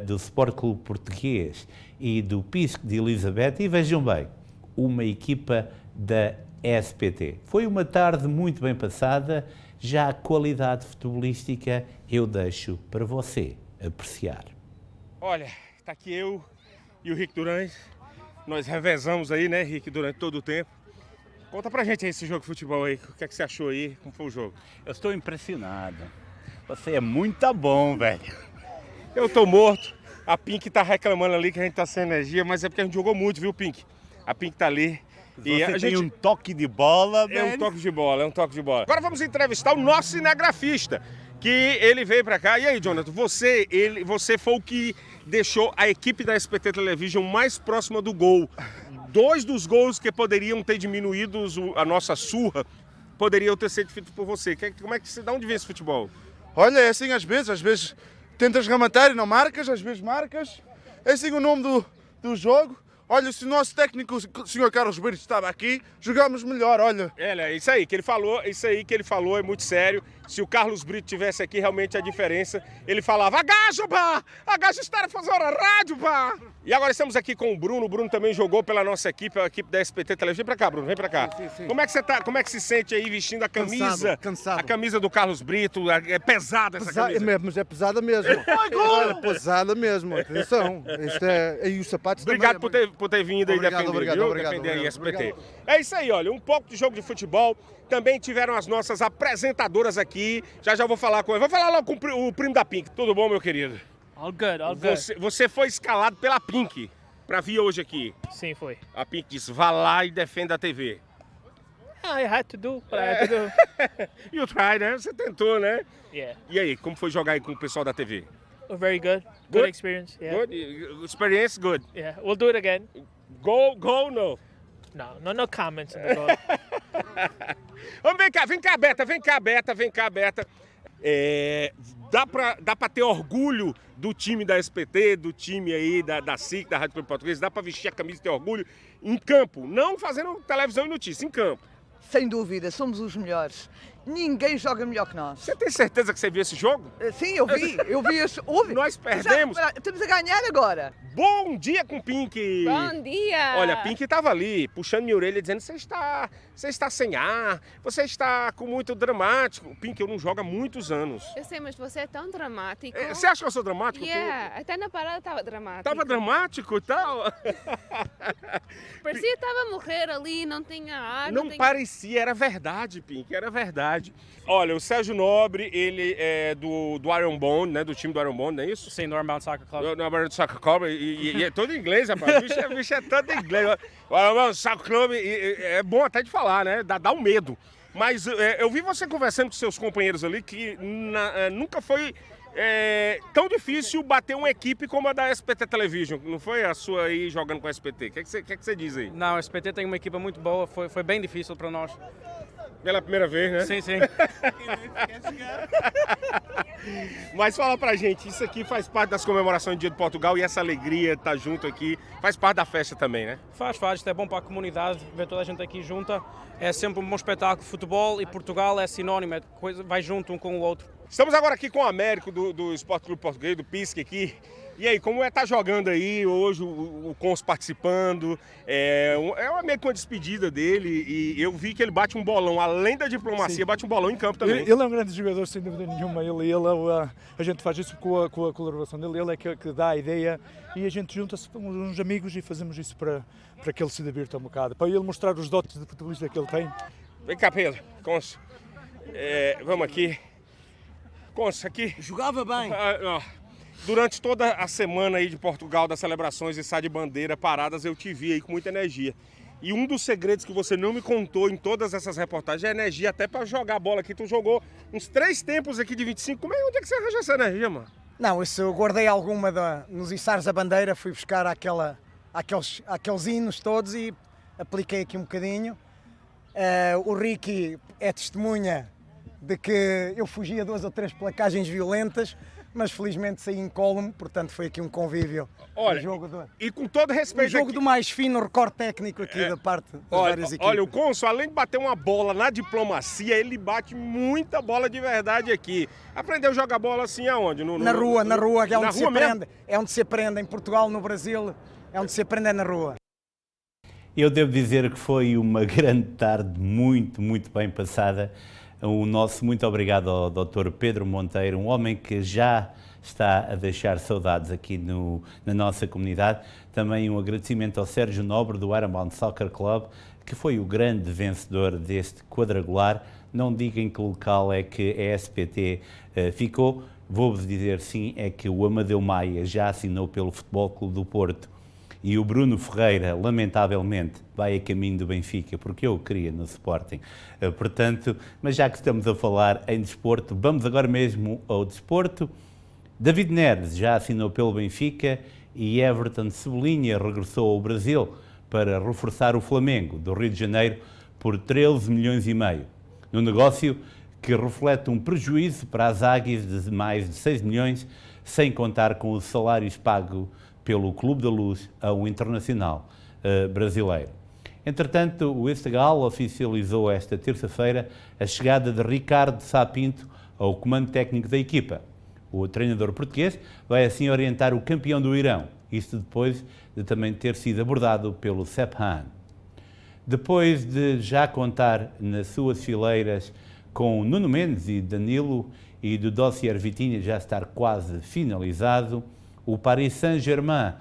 B: do Sport Clube Português e do Pisco de Elizabeth e, vejam bem, uma equipa da SPT. Foi uma tarde muito bem passada, já a qualidade futebolística eu deixo para você apreciar.
K: Olha, está aqui eu e o Rick Durante, nós revezamos aí, né, Rick, durante todo o tempo. Conta pra gente aí esse jogo de futebol aí, o que é que você achou aí, como foi o jogo?
L: Eu estou impressionado, você é muito bom, velho.
K: Eu tô morto, a Pink tá reclamando ali que a gente tá sem energia, mas é porque a gente jogou muito, viu, Pink? A Pink tá ali.
L: E a gente tem um toque de bola, velho.
K: É um toque de bola, é um toque de bola. Agora vamos entrevistar o nosso cinegrafista, que ele veio pra cá. E aí, Jonathan, você foi o que deixou a equipe da SPT Television mais próxima do gol. 2 dos gols que poderiam ter diminuído a nossa surra poderiam ter sido feitos por você. Como é que você, de onde vem esse futebol?
M: Olha, é assim às vezes tentas rematar e não marcas, às vezes marcas. É assim o nome do jogo. Olha, se o nosso técnico, o Sr. Carlos Brito, estava aqui, jogámos melhor, olha.
K: Isso aí que ele falou é muito sério. Se o Carlos Brito tivesse aqui, realmente a diferença, ele falava, agacho, pá! Agacho estar fazendo a rádio, pá! E agora estamos aqui com o Bruno também jogou pela nossa equipe, a equipe da SPT Televisão. Vem pra cá, Bruno, vem pra cá. Sim. Como é que você tá, como é que se sente aí vestindo a camisa? Cansado. A camisa do Carlos Brito, é pesada essa camisa.
M: Mas é pesada mesmo. É pesada mesmo, atenção. E os sapatos
K: obrigado
M: também.
K: por ter vindo aí defender a SPT. É isso aí, olha, um pouco de jogo de futebol. Também tiveram as nossas apresentadoras aqui. Já vou falar com ele. Vou falar logo com o primo da Pink. Tudo bom, meu querido?
N: All good.
K: Você foi escalado pela Pink pra vir hoje aqui.
N: Sim, foi.
K: A Pink disse, vá lá e defenda a TV.
N: I had to do, but I had to do.
K: You tried, né? Você tentou, né?
N: Yeah.
K: E aí, como foi jogar aí com o pessoal da TV?
N: Very good. Good experience. Yeah.
K: Good experience, good.
N: Yeah, we'll do it again.
K: Go, no.
N: No comments in the goal.
K: Vamos, vem cá, Beta. Dá para ter orgulho do time da SPT, do time aí da SIC, da Rádio Clube Português, dá para vestir a camisa e ter orgulho em campo, não fazendo televisão e notícia, em campo.
D: Sem dúvida, somos os melhores. Ninguém joga melhor que nós.
K: Você tem certeza que você viu esse jogo?
D: Sim, eu vi.
K: Nós perdemos.
D: Estamos a ganhar agora.
K: Bom dia com Pink.
O: Bom dia.
K: Olha, Pink estava ali, puxando minha orelha, dizendo, você está sem ar, você está com muito dramático. Pink, eu não jogo há muitos anos.
O: Eu sei, mas você é tão dramático.
K: Você acha que eu sou dramático?
O: Até na parada estava dramático.
K: Estava dramático e tal?
O: Parecia que estava a morrer ali, não tinha ar.
K: Não parecia, era verdade, Pink, era verdade. Olha, o Sérgio Nobre, ele é do Iron Bond, né? Do time do Iron Bond, não é isso?
P: Sim, do Ironbound Soccer Club.
K: Do Ironbound Soccer Club, e é todo em inglês, rapaz. O bicho é todo em inglês. O Ironbound Soccer Club é bom até de falar, né? Dá um medo. Mas eu vi você conversando com seus companheiros ali que nunca foi tão difícil bater uma equipe como a da SPT Television. Não foi a sua aí jogando com a SPT? O que você diz aí?
P: Não, a SPT tem uma equipa muito boa, foi bem difícil para nós.
K: Pela primeira vez, né?
P: Sim, sim.
K: Mas fala pra gente, isso aqui faz parte das comemorações do Dia de Portugal e essa alegria de estar junto aqui faz parte da festa também, né?
P: Faz, isto é bom para a comunidade, ver toda a gente aqui junta. É sempre um bom espetáculo. Futebol e Portugal é sinónimo, vai junto um com o outro.
K: Estamos agora aqui com o Américo do Esporte Clube Português, do PISC aqui. E aí, como estar jogando aí hoje, o Cons participando, meio que uma despedida dele, e eu vi que ele bate um bolão, além da diplomacia,
Q: Sim.
K: Bate um bolão em campo também.
Q: Ele é um grande jogador, sem dúvida nenhuma, a gente faz isso com a colaboração dele, ele é que dá a ideia, e a gente junta-se com uns amigos e fazemos isso para que ele se divirta um bocado, para ele mostrar os dotes de futebolista que ele tem.
K: Vem cá, Pedro, Cons, vamos aqui. Cons, aqui.
R: Jogava bem.
K: Durante toda a semana aí de Portugal, das celebrações e de bandeira paradas, eu te vi aí com muita energia. E um dos segredos que você não me contou em todas essas reportagens é a energia até para jogar bola aqui. Tu jogou uns 3 tempos aqui de 25. Onde é que você arranja essa energia, mano?
R: Não, isso eu guardei alguma nos içares da bandeira, fui buscar aqueles hinos todos e apliquei aqui um bocadinho. O Ricky é testemunha de que eu fugia a 2 ou 3 placagens violentas, mas felizmente saí incólume, portanto foi aqui um convívio.
K: Olha, e com todo respeito...
R: Um jogo do mais fino recorde técnico aqui da parte das várias equipes.
K: Olha, o Consul, além de bater uma bola na diplomacia, ele bate muita bola de verdade aqui. Aprendeu a jogar bola assim aonde?
R: Na rua, que é onde se aprende. É onde se aprende, em Portugal, no Brasil, é onde se aprende na rua.
B: Eu devo dizer que foi uma grande tarde, muito, muito bem passada. O nosso muito obrigado ao Dr. Pedro Monteiro, um homem que já está a deixar saudades aqui na nossa comunidade. Também um agradecimento ao Sérgio Nobre, do Ironbound Soccer Club, que foi o grande vencedor deste quadrangular. Não diga em que local é que a SPT ficou. Vou-vos dizer sim, é que o Amadeu Maia já assinou pelo Futebol Clube do Porto. E o Bruno Ferreira, lamentavelmente, vai a caminho do Benfica, porque eu o queria no Sporting. Portanto, mas já que estamos a falar em desporto, vamos agora mesmo ao desporto. David Neres já assinou pelo Benfica e Everton Cebolinha regressou ao Brasil para reforçar o Flamengo do Rio de Janeiro por 13 milhões e meio. No negócio que reflete um prejuízo para as Águias de mais de 6 milhões, sem contar com os salários pagos pelo Clube da Luz ao Internacional brasileiro. Entretanto, o Estegal oficializou esta terça-feira a chegada de Ricardo Sá Pinto ao comando técnico da equipa. O treinador português vai assim orientar o campeão do Irão, isto depois de também ter sido abordado pelo Sephan. Depois de já contar nas suas fileiras com Nuno Mendes e Danilo e do dossier Vitinha já estar quase finalizado, o Paris Saint-Germain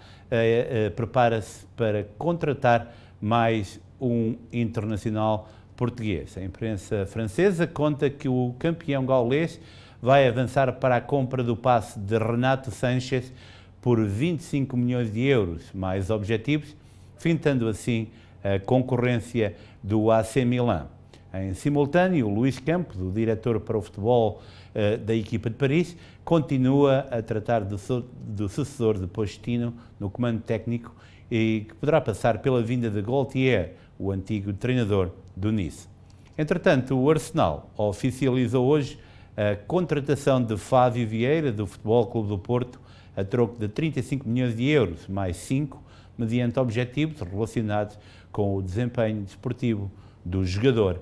B: prepara-se para contratar mais um internacional português. A imprensa francesa conta que o campeão gaulês vai avançar para a compra do passe de Renato Sanches por 25 milhões de euros, mais objetivos, fintando assim a concorrência do AC Milan. Em simultâneo, o Luís Campos, o diretor para o futebol da equipa de Paris, continua a tratar do sucessor de Pochettino no comando técnico e que poderá passar pela vinda de Gaultier, o antigo treinador do Nice. Entretanto, o Arsenal oficializou hoje a contratação de Flávio Vieira, do Futebol Clube do Porto, a troco de 35 milhões de euros, mais 5, mediante objetivos relacionados com o desempenho desportivo do jogador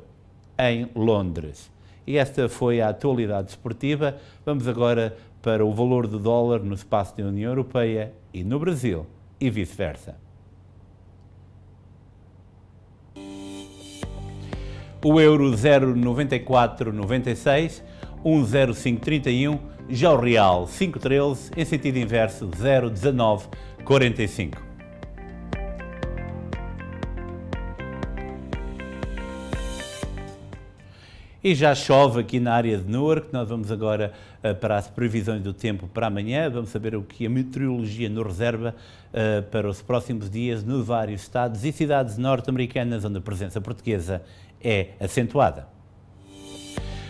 B: em Londres. E esta foi a atualidade desportiva. Vamos agora para o valor do dólar no espaço da União Europeia e no Brasil, e vice-versa. O euro 0,9496, 1,0531, já o real 5,13, em sentido inverso 0,1945. E já chove aqui na área de Newark. Nós vamos agora para as previsões do tempo para amanhã. Vamos saber o que a meteorologia nos reserva para os próximos dias nos vários estados e cidades norte-americanas onde a presença portuguesa é acentuada.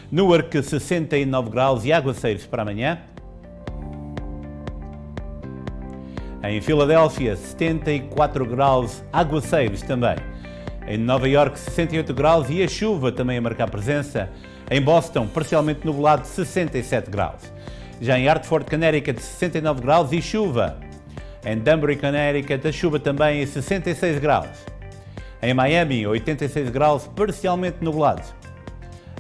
B: Newark, 69 graus e aguaceiros para amanhã. Em Filadélfia, 74 graus, aguaceiros também. Em Nova Iorque, 68 graus e a chuva também a marcar presença. Em Boston, parcialmente nublado, 67 graus. Já em Hartford, Connecticut, 69 graus e chuva. Em Danbury, Connecticut, a chuva também em 66 graus. Em Miami, 86 graus, parcialmente nublado.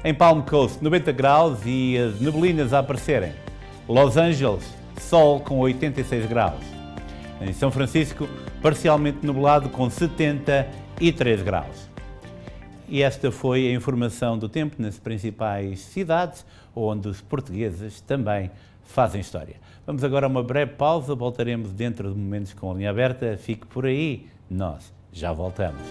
B: Em Palm Coast, 90 graus e as neblinas a aparecerem. Los Angeles, sol com 86 graus. Em São Francisco, parcialmente nublado com 73 graus. E esta foi a informação do tempo nas principais cidades, onde os portugueses também fazem história. Vamos agora a uma breve pausa, voltaremos dentro de momentos com a linha aberta. Fique por aí, nós já voltamos.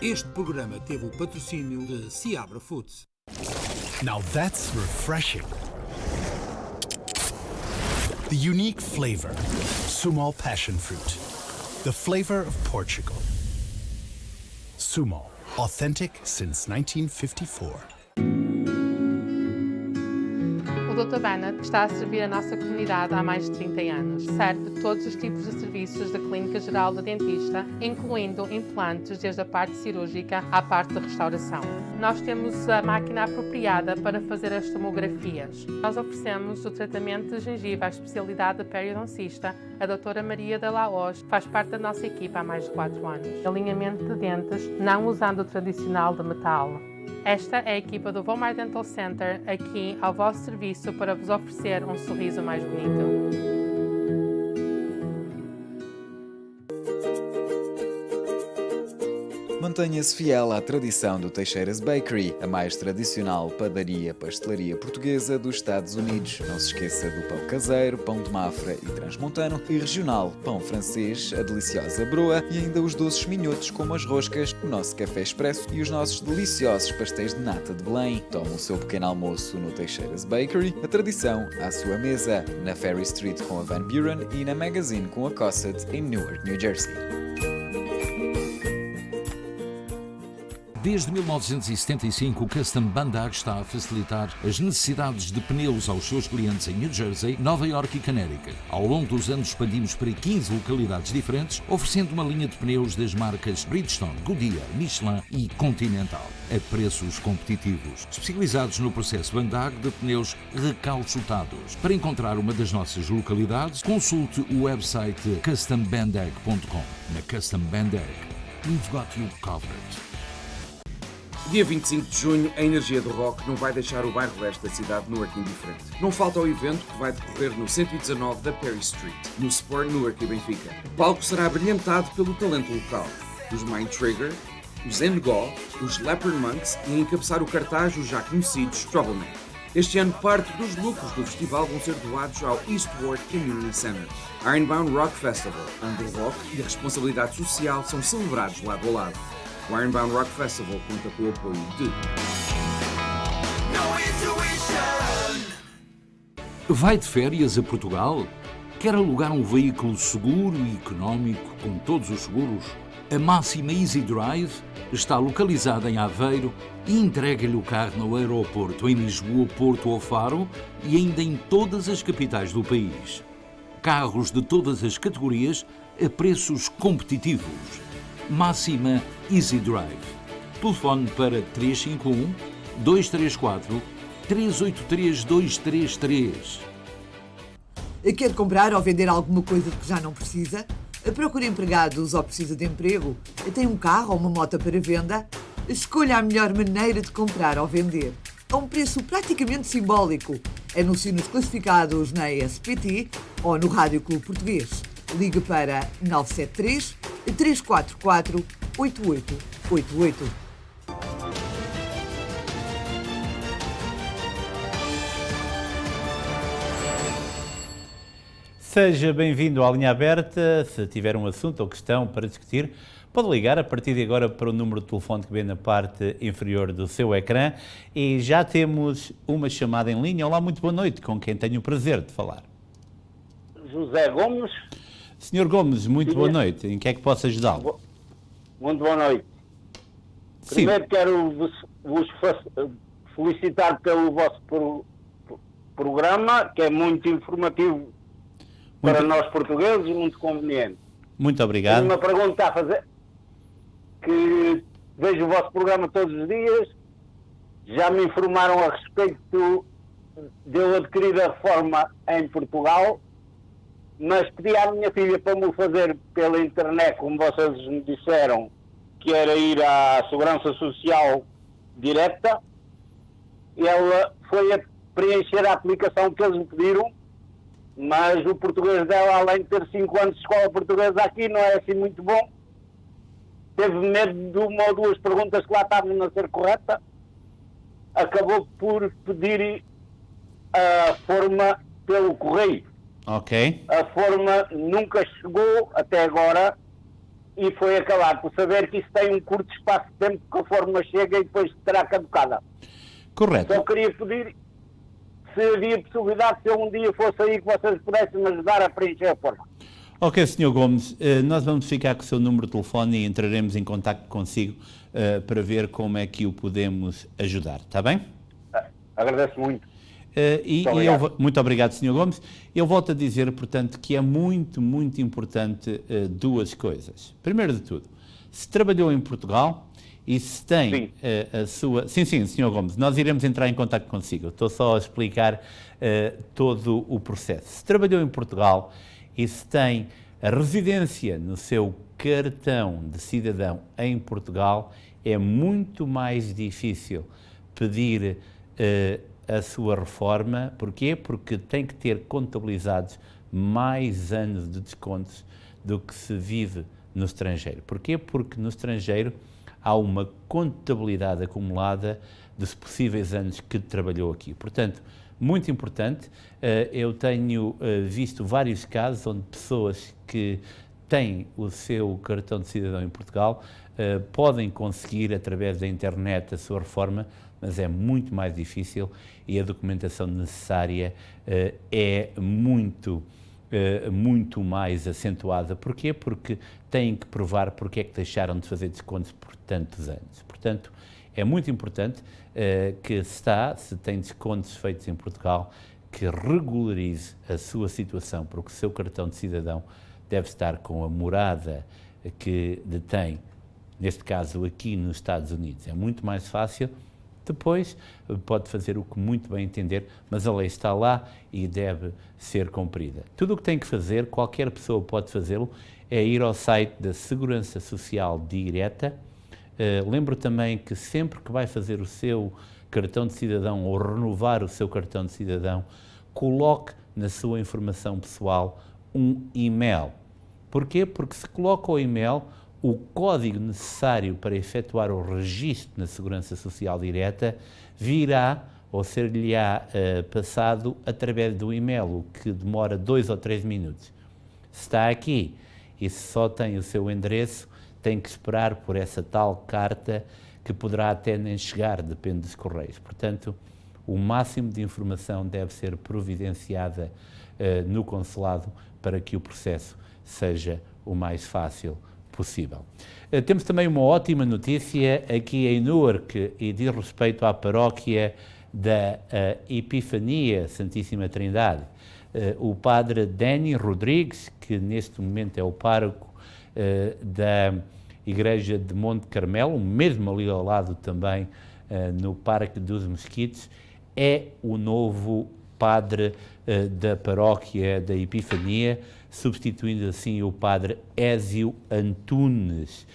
A: Este programa teve o patrocínio de Seabra Foods.
S: Now that's refreshing. The unique flavor, Sumol passion fruit. The flavor of Portugal. Sumol, authentic since 1954.
T: O Dr. Bennett está a servir a nossa comunidade há mais de 30 anos. Serve todos os tipos de serviços da Clínica Geral do Dentista, incluindo implantes desde a parte cirúrgica à parte de restauração. Nós temos a máquina apropriada para fazer as tomografias. Nós oferecemos o tratamento de gengiva à especialidade da periodoncista. A doutora Maria de Laos faz parte da nossa equipa há mais de 4 anos. Alinhamento de dentes, não usando o tradicional de metal. Esta é a equipa do Vomar Dental Center, aqui ao vosso serviço para vos oferecer um sorriso mais bonito.
U: Mantenha-se fiel à tradição do Teixeiras Bakery, a mais tradicional padaria-pastelaria portuguesa dos Estados Unidos. Não se esqueça do pão caseiro, pão de Mafra e transmontano, e regional, pão francês, a deliciosa broa e ainda os doces minhotos como as roscas, o nosso café expresso e os nossos deliciosos pastéis de nata de Belém. Tome o seu pequeno almoço no Teixeiras Bakery, a tradição à sua mesa, na Ferry Street com a Van Buren e na Magazine com a Cosset em Newark, New Jersey.
C: Desde 1975, o Custom Bandag está a facilitar as necessidades de pneus aos seus clientes em New Jersey, Nova Iorque e Connecticut. Ao longo dos anos expandimos para 15 localidades diferentes, oferecendo uma linha de pneus das marcas Bridgestone, Goodyear, Michelin e Continental, a preços competitivos, especializados no processo Bandag de pneus recalchutados. Para encontrar uma das nossas localidades, consulte o website custombandag.com. Na Custom Bandag, we've got you covered.
V: Dia 25 de junho, a energia do rock não vai deixar o bairro leste da cidade de Newark indiferente. Não falta o evento que vai decorrer no 119 da Perry Street, no Sport Newark e Benfica. O palco será brilhantado pelo talento local. Os Mind Trigger, os NGO, os Leopard Monks e a encabeçar o cartaz os já conhecidos Troubleman. Este ano, parte dos lucros do festival vão ser doados ao Eastward Community Center. Ironbound Rock Festival, onde o rock e a responsabilidade social são celebrados lado a lado. O Ironbound Rock Festival conta com o apoio de... Vai de férias a Portugal? Quer alugar um veículo seguro e económico com todos os seguros? A Máxima Easy Drive está localizada em Aveiro
E: e entrega-lhe o carro no aeroporto em Lisboa, Porto ou Faro e ainda em todas as capitais do país. Carros de todas as categorias a preços competitivos. Máxima Easy Drive. Telefone para 351 234 383 233.
D: Quer comprar ou vender alguma coisa que já não precisa? Procura empregados ou precisa de emprego? Tem um carro ou uma moto para venda? Escolha a melhor maneira de comprar ou vender. A um preço praticamente simbólico. Anuncie nos classificados na ESPT ou no Rádio Clube Português. Ligue para 973 344 8888.
B: Seja bem-vindo à Linha Aberta. Se tiver um assunto ou questão para discutir, pode ligar a partir de agora para o número de telefone que vê na parte inferior do seu ecrã. E já temos uma chamada em linha. Olá, muito boa noite, com quem tenho o prazer de falar.
H: José Gomes.
B: Senhor Gomes, muito boa noite. Em que é que posso ajudá-lo?
H: Muito boa noite.
B: Sim.
H: Primeiro quero vos felicitar pelo vosso programa, que é muito informativo para nós portugueses e muito conveniente.
B: Muito obrigado.
H: Tenho uma pergunta a fazer, que vejo o vosso programa todos os dias, já me informaram a respeito de eu adquirir a reforma em Portugal, mas pedi à minha filha para me fazer pela internet, como vocês me disseram, que era ir à Segurança Social direta, e ela foi a preencher a aplicação que eles me pediram, mas o português dela, além de ter 5 anos de escola portuguesa aqui, não é assim muito bom. Teve medo de uma ou duas perguntas que lá estavam a ser correta. Acabou por pedir a forma pelo correio.
B: Ok.
H: A forma nunca chegou até agora e foi acabar por saber que isso tem um curto espaço de tempo que a forma chega e depois será caducada.
B: Correto.
H: Só queria pedir se havia possibilidade, se eu um dia fosse aí, que vocês pudessem me ajudar a preencher a forma.
B: Ok, Sr. Gomes, nós vamos ficar com o seu número de telefone e entraremos em contacto consigo para ver como é que o podemos ajudar, está bem?
H: Agradeço muito.
B: Muito obrigado, Sr. Gomes. Eu volto a dizer, portanto, que é muito, muito importante duas coisas. Primeiro de tudo, se trabalhou em Portugal e se tem a sua... Sim, Sr. Gomes, nós iremos entrar em contacto consigo. Estou só a explicar todo o processo. Se trabalhou em Portugal e se tem a residência no seu cartão de cidadão em Portugal, é muito mais difícil pedir a sua reforma. Porquê? Porque tem que ter contabilizados mais anos de descontos do que se vive no estrangeiro. Porquê? Porque no estrangeiro há uma contabilidade acumulada dos possíveis anos que trabalhou aqui. Portanto, muito importante, eu tenho visto vários casos onde pessoas que têm o seu cartão de cidadão em Portugal podem conseguir através da internet a sua reforma, mas é muito mais difícil e a documentação necessária é muito mais acentuada. Porquê? Porque têm que provar porque é que deixaram de fazer descontos por tantos anos. Portanto, é muito importante que se tem descontos feitos em Portugal, que regularize a sua situação, porque o seu cartão de cidadão deve estar com a morada que detém, neste caso aqui nos Estados Unidos. É muito mais fácil. Depois pode fazer o que muito bem entender, mas a lei está lá e deve ser cumprida. Tudo o que tem que fazer, qualquer pessoa pode fazê-lo, é ir ao site da Segurança Social direta. Lembro também que sempre que vai fazer o seu cartão de cidadão ou renovar o seu cartão de cidadão, coloque na sua informação pessoal um e-mail. Porquê? Porque se coloca o e-mail, o código necessário para efetuar o registro na Segurança Social direta virá ou ser-lhe-á passado através do e-mail, o que demora 2 ou 3 minutos. Se está aqui e se só tem o seu endereço, tem que esperar por essa tal carta que poderá até nem chegar, depende dos correios. Portanto, o máximo de informação deve ser providenciada no consulado para que o processo seja o mais fácil possível. Temos também uma ótima notícia aqui em Newark e diz respeito à paróquia da Epifania Santíssima Trindade. O padre Danny Rodrigues, que neste momento é o pároco da Igreja de Monte Carmelo, mesmo ali ao lado também no Parque dos Mesquites, é o novo padre da paróquia da Epifania, substituindo assim o padre Ézio Antunes.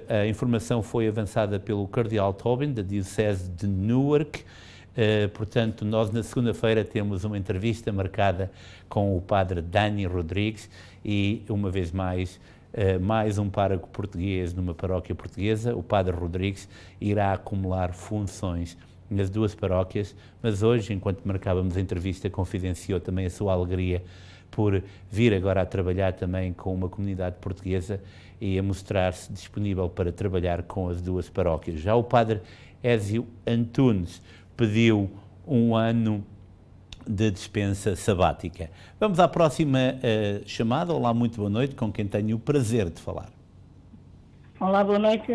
B: A informação foi avançada pelo cardeal Tobin, da Diocese de Newark. Portanto, nós na segunda-feira temos uma entrevista marcada com o padre Danny Rodrigues e, uma vez mais um pároco português numa paróquia portuguesa. O padre Rodrigues irá acumular funções nas duas paróquias, mas hoje, enquanto marcávamos a entrevista, confidenciou também a sua alegria por vir agora a trabalhar também com uma comunidade portuguesa e a mostrar-se disponível para trabalhar com as duas paróquias. Já o padre Ézio Antunes pediu um ano de dispensa sabática. Vamos à próxima chamada. Olá, muito boa noite, com quem tenho o prazer de falar.
F: Olá, boa noite.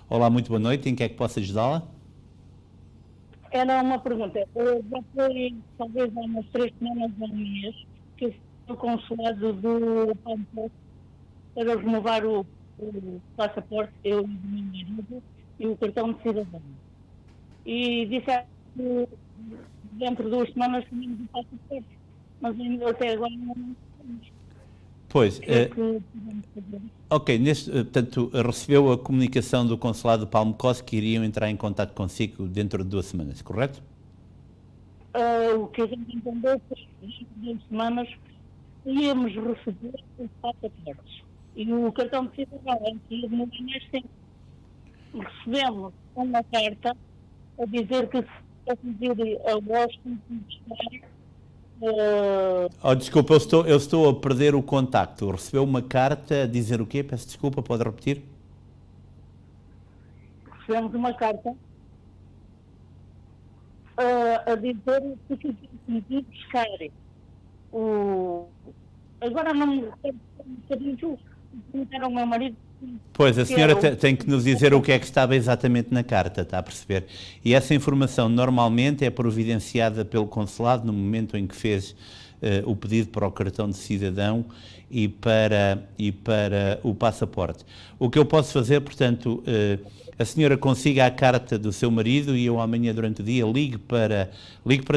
B: Olá, muito boa noite. Em que é que posso ajudá-la?
F: Era uma pergunta. Já foi, talvez, há umas 3 semanas ou um mês, que eu fui ao consulado do Pamplona para renovar o passaporte, eu e o meu marido, e o cartão de cidadão. E disseram que dentro de 2 semanas tínhamos o passaporte, mas até agora não temos.
B: Pois, ok, portanto, recebeu a comunicação do consulado de Palmo Costa que iriam entrar em contato consigo dentro de 2 semanas, correto?
F: O que a gente entendeu foi que dentro de 2 semanas íamos receber os passaportes. E o cartão de cidadão em que não é mais tempo. Recebemos uma carta a dizer que se ir a Washington buscar.
B: Desculpa, eu estou a perder o contacto. Recebeu uma carta a dizer o quê? Peço desculpa, pode repetir?
F: Recebemos uma carta a dizer que se ir buscar Agora não me recordo um bocadinho. Perguntaram ao meu marido.
B: Pois, a senhora tem que nos dizer o que é que estava exatamente na carta, está a perceber? E essa informação normalmente é providenciada pelo consulado no momento em que fez o pedido para o cartão de cidadão e para o passaporte. O que eu posso fazer, portanto, a senhora consiga a carta do seu marido e eu amanhã durante o dia ligue para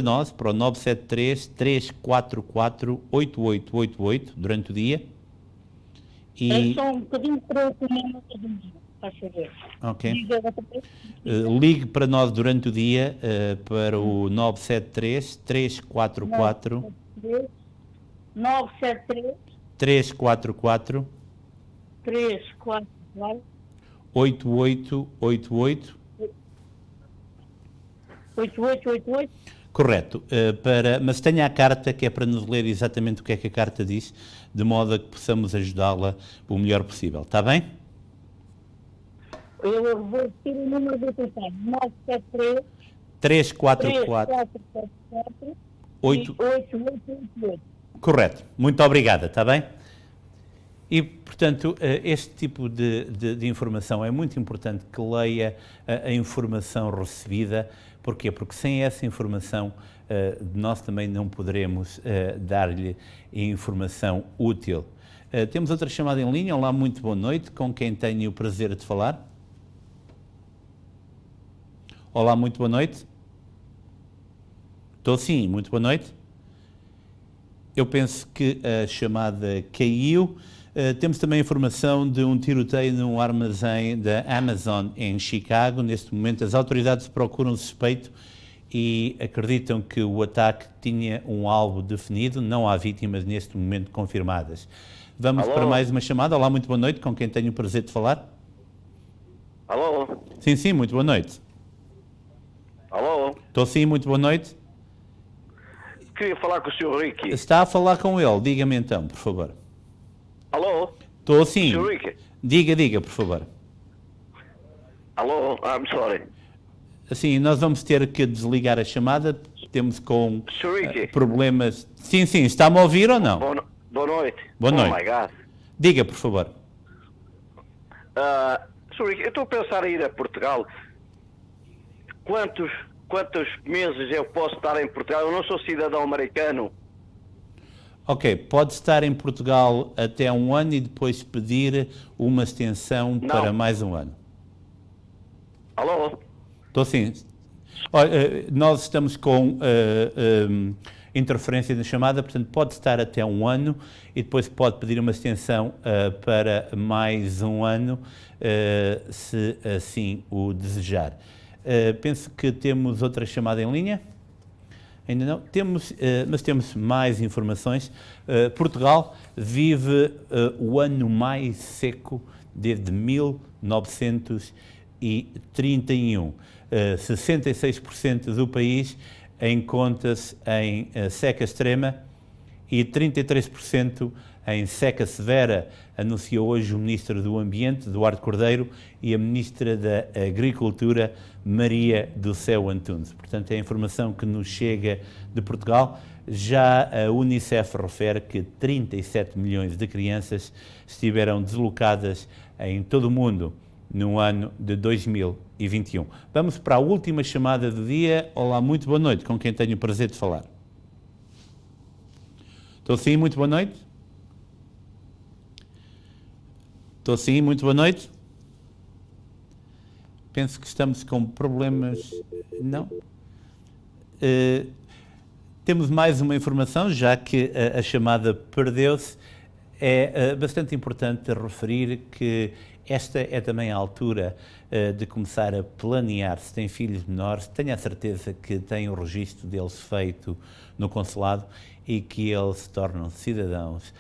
B: nós, para o 973-344-8888 durante o dia.
F: É só um bocadinho para eu comer uma cadinha, faz favor.
B: Ok. Ligue para nós durante o dia para o 973-344
F: 973
B: 344 8888
F: 8888.
B: Correto, mas tenha a carta que é para nos ler exatamente o que é que a carta diz, de modo a que possamos ajudá-la o melhor possível, está bem?
F: Eu vou repetir o número do telefone, 973
B: 344
F: 8888.
B: Correto, muito obrigada, está bem? E, portanto, este tipo de informação é muito importante que leia a informação recebida. Porquê? Porque sem essa informação nós também não poderemos dar-lhe informação útil. Temos outra chamada em linha. Olá, muito boa noite. Com quem tenho o prazer de falar? Olá, muito boa noite. Estou sim, muito boa noite. Eu penso que a chamada caiu. Temos também informação de um tiroteio num armazém da Amazon em Chicago. Neste momento as autoridades procuram o suspeito e acreditam que o ataque tinha um alvo definido. Não há vítimas neste momento confirmadas. Vamos para mais uma chamada. Olá, muito boa noite. Com quem tenho o prazer de falar?
J: Alô?
B: Sim, muito boa noite.
J: Alô?
B: Estou sim, muito boa noite.
J: Queria falar com o Sr. Ricky.
B: Está a falar com ele. Diga-me então, por favor.
J: Alô?
B: Estou sim.
J: Sr. Ricky.
B: Diga, por favor.
J: Alô? I'm sorry.
B: Assim, nós vamos ter que desligar a chamada. Temos com problemas... Sim, está-me a ouvir ou não?
J: Boa noite.
B: Boa noite.
J: Oh my God.
B: Diga, por favor.
J: Sr. Ricky, eu estou a pensar em ir a Portugal. Quantos meses eu posso estar em Portugal? Eu não sou cidadão americano.
B: Ok, pode estar em Portugal até 1 ano e depois pedir uma extensão para mais 1 ano.
J: Alô?
B: Estou sim. Olha, nós estamos com interferência na chamada, portanto pode estar até 1 ano e depois pode pedir uma extensão para mais 1 ano, se assim o desejar. Penso que temos outra chamada em linha. Ainda não? Mas temos mais informações. Portugal vive o ano mais seco desde 1931. 66% do país encontra-se em seca extrema e 33% em seca severa, anunciou hoje o Ministro do Ambiente, Eduardo Cordeiro, e a Ministra da Agricultura, Maria do Céu Antunes. Portanto, é a informação que nos chega de Portugal. Já a Unicef refere que 37 milhões de crianças estiveram deslocadas em todo o mundo no ano de 2021. Vamos para a última chamada do dia. Olá, muito boa noite, com quem tenho o prazer de falar. Estou sim, muito boa noite. Estou sim, muito boa noite. Penso que estamos com problemas. Não? Temos mais uma informação, já que a chamada perdeu-se. É bastante importante referir que esta é também a altura de começar a planear. Se tem filhos menores, tenha a certeza que tem o registro deles feito no consulado e que eles se tornam cidadãos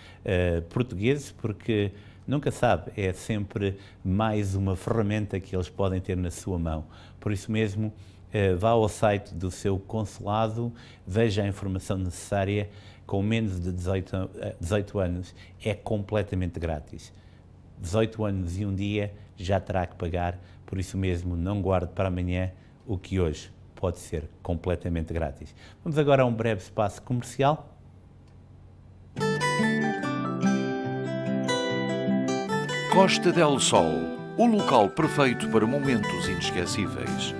B: portugueses, porque nunca sabe, é sempre mais uma ferramenta que eles podem ter na sua mão. Por isso mesmo, vá ao site do seu consulado, veja a informação necessária. Com menos de 18 anos é completamente grátis. 18 anos e 1 dia já terá que pagar, por isso mesmo não guarde para amanhã o que hoje pode ser completamente grátis. Vamos agora a um breve espaço comercial.
C: Costa del Sol, o local perfeito para momentos inesquecíveis.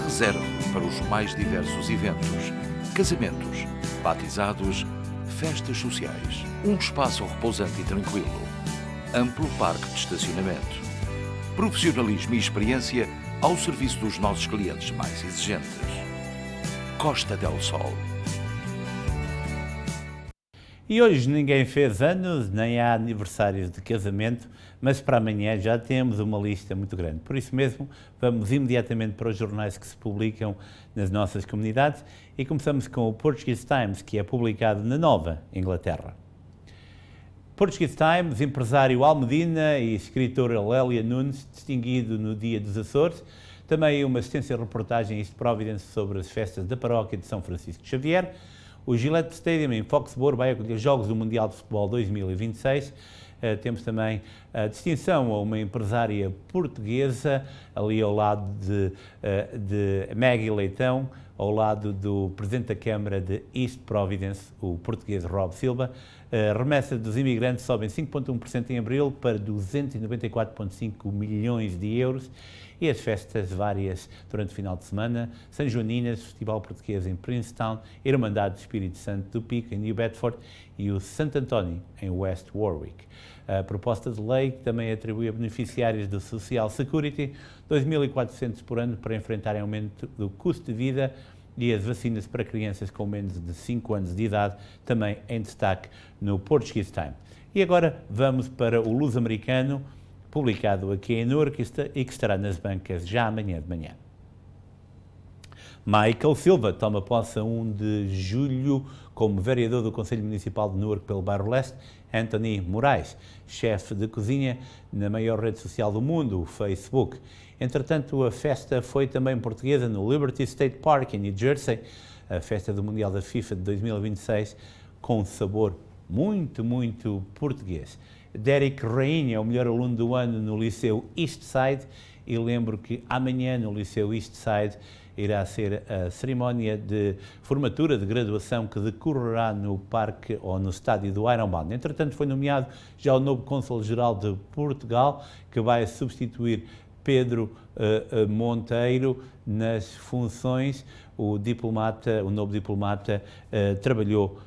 C: Reserve para os mais diversos eventos, casamentos, batizados, festas sociais. Um espaço repousante e tranquilo. Amplo parque de estacionamento. Profissionalismo e experiência ao serviço dos nossos clientes mais exigentes. Costa del Sol.
B: E hoje ninguém fez anos, nem há aniversários de casamento, mas para amanhã já temos uma lista muito grande. Por isso mesmo, vamos imediatamente para os jornais que se publicam nas nossas comunidades e começamos com o Portuguese Times, que é publicado na Nova Inglaterra. Portuguese Times, empresário Almedina e escritora Lélia Nunes, distinguido no Dia dos Açores. Também uma extensa reportagem East Providence sobre as festas da paróquia de São Francisco Xavier. O Gillette Stadium em Foxborough vai acolher Jogos do Mundial de Futebol 2026. Temos também a distinção a uma empresária portuguesa, ali ao lado de Maggie Leitão, ao lado do Presidente da Câmara de East Providence, o português Rob Silva. Remessas dos imigrantes sobem 5,1% em abril para 294,5 milhões de euros. E as festas várias durante o final de semana, São Joaninas, Festival Português em Princetown, Irmandade do Espírito Santo do Pico em New Bedford e o Santo António em West Warwick. A proposta de lei que também atribui a beneficiários do Social Security 2.400 por ano para enfrentarem aumento do custo de vida e as vacinas para crianças com menos de 5 anos de idade, também em destaque no Portuguese Times. E agora vamos para o Luso-Americano, publicado aqui em Newark e que estará nas bancas já amanhã de manhã. Michael Silva toma posse a 1 de julho como vereador do Conselho Municipal de Newark pelo Bairro Leste. Anthony Moraes, chefe de cozinha na maior rede social do mundo, o Facebook. Entretanto, a festa foi também portuguesa no Liberty State Park, em New Jersey, a festa do Mundial da FIFA de 2026, com sabor muito, muito português. Derek Rainha é o melhor aluno do ano no Liceu Eastside e lembro que amanhã no Liceu Eastside irá ser a cerimónia de formatura de graduação que decorrerá no parque ou no estádio do Ironman. Entretanto, foi nomeado já o novo Cônsul-Geral de Portugal, que vai substituir Pedro Monteiro nas funções. O novo diplomata, trabalhou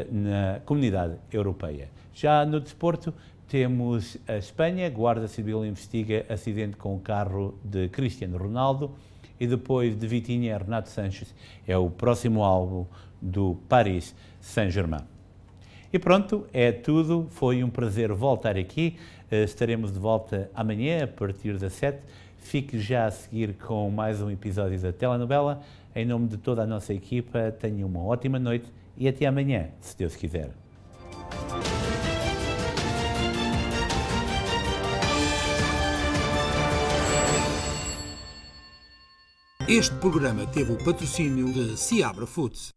B: na Comunidade Europeia. Já no desporto, temos a Espanha. Guarda Civil investiga acidente com o carro de Cristiano Ronaldo. E depois de Vitinha, Renato Sanches é o próximo alvo do Paris Saint-Germain. E pronto, é tudo. Foi um prazer voltar aqui. Estaremos de volta amanhã a partir das 7. Fique já a seguir com mais um episódio da telenovela. Em nome de toda a nossa equipa, tenha uma ótima noite e até amanhã, se Deus quiser.
A: Este programa teve o patrocínio de Seabra Foods.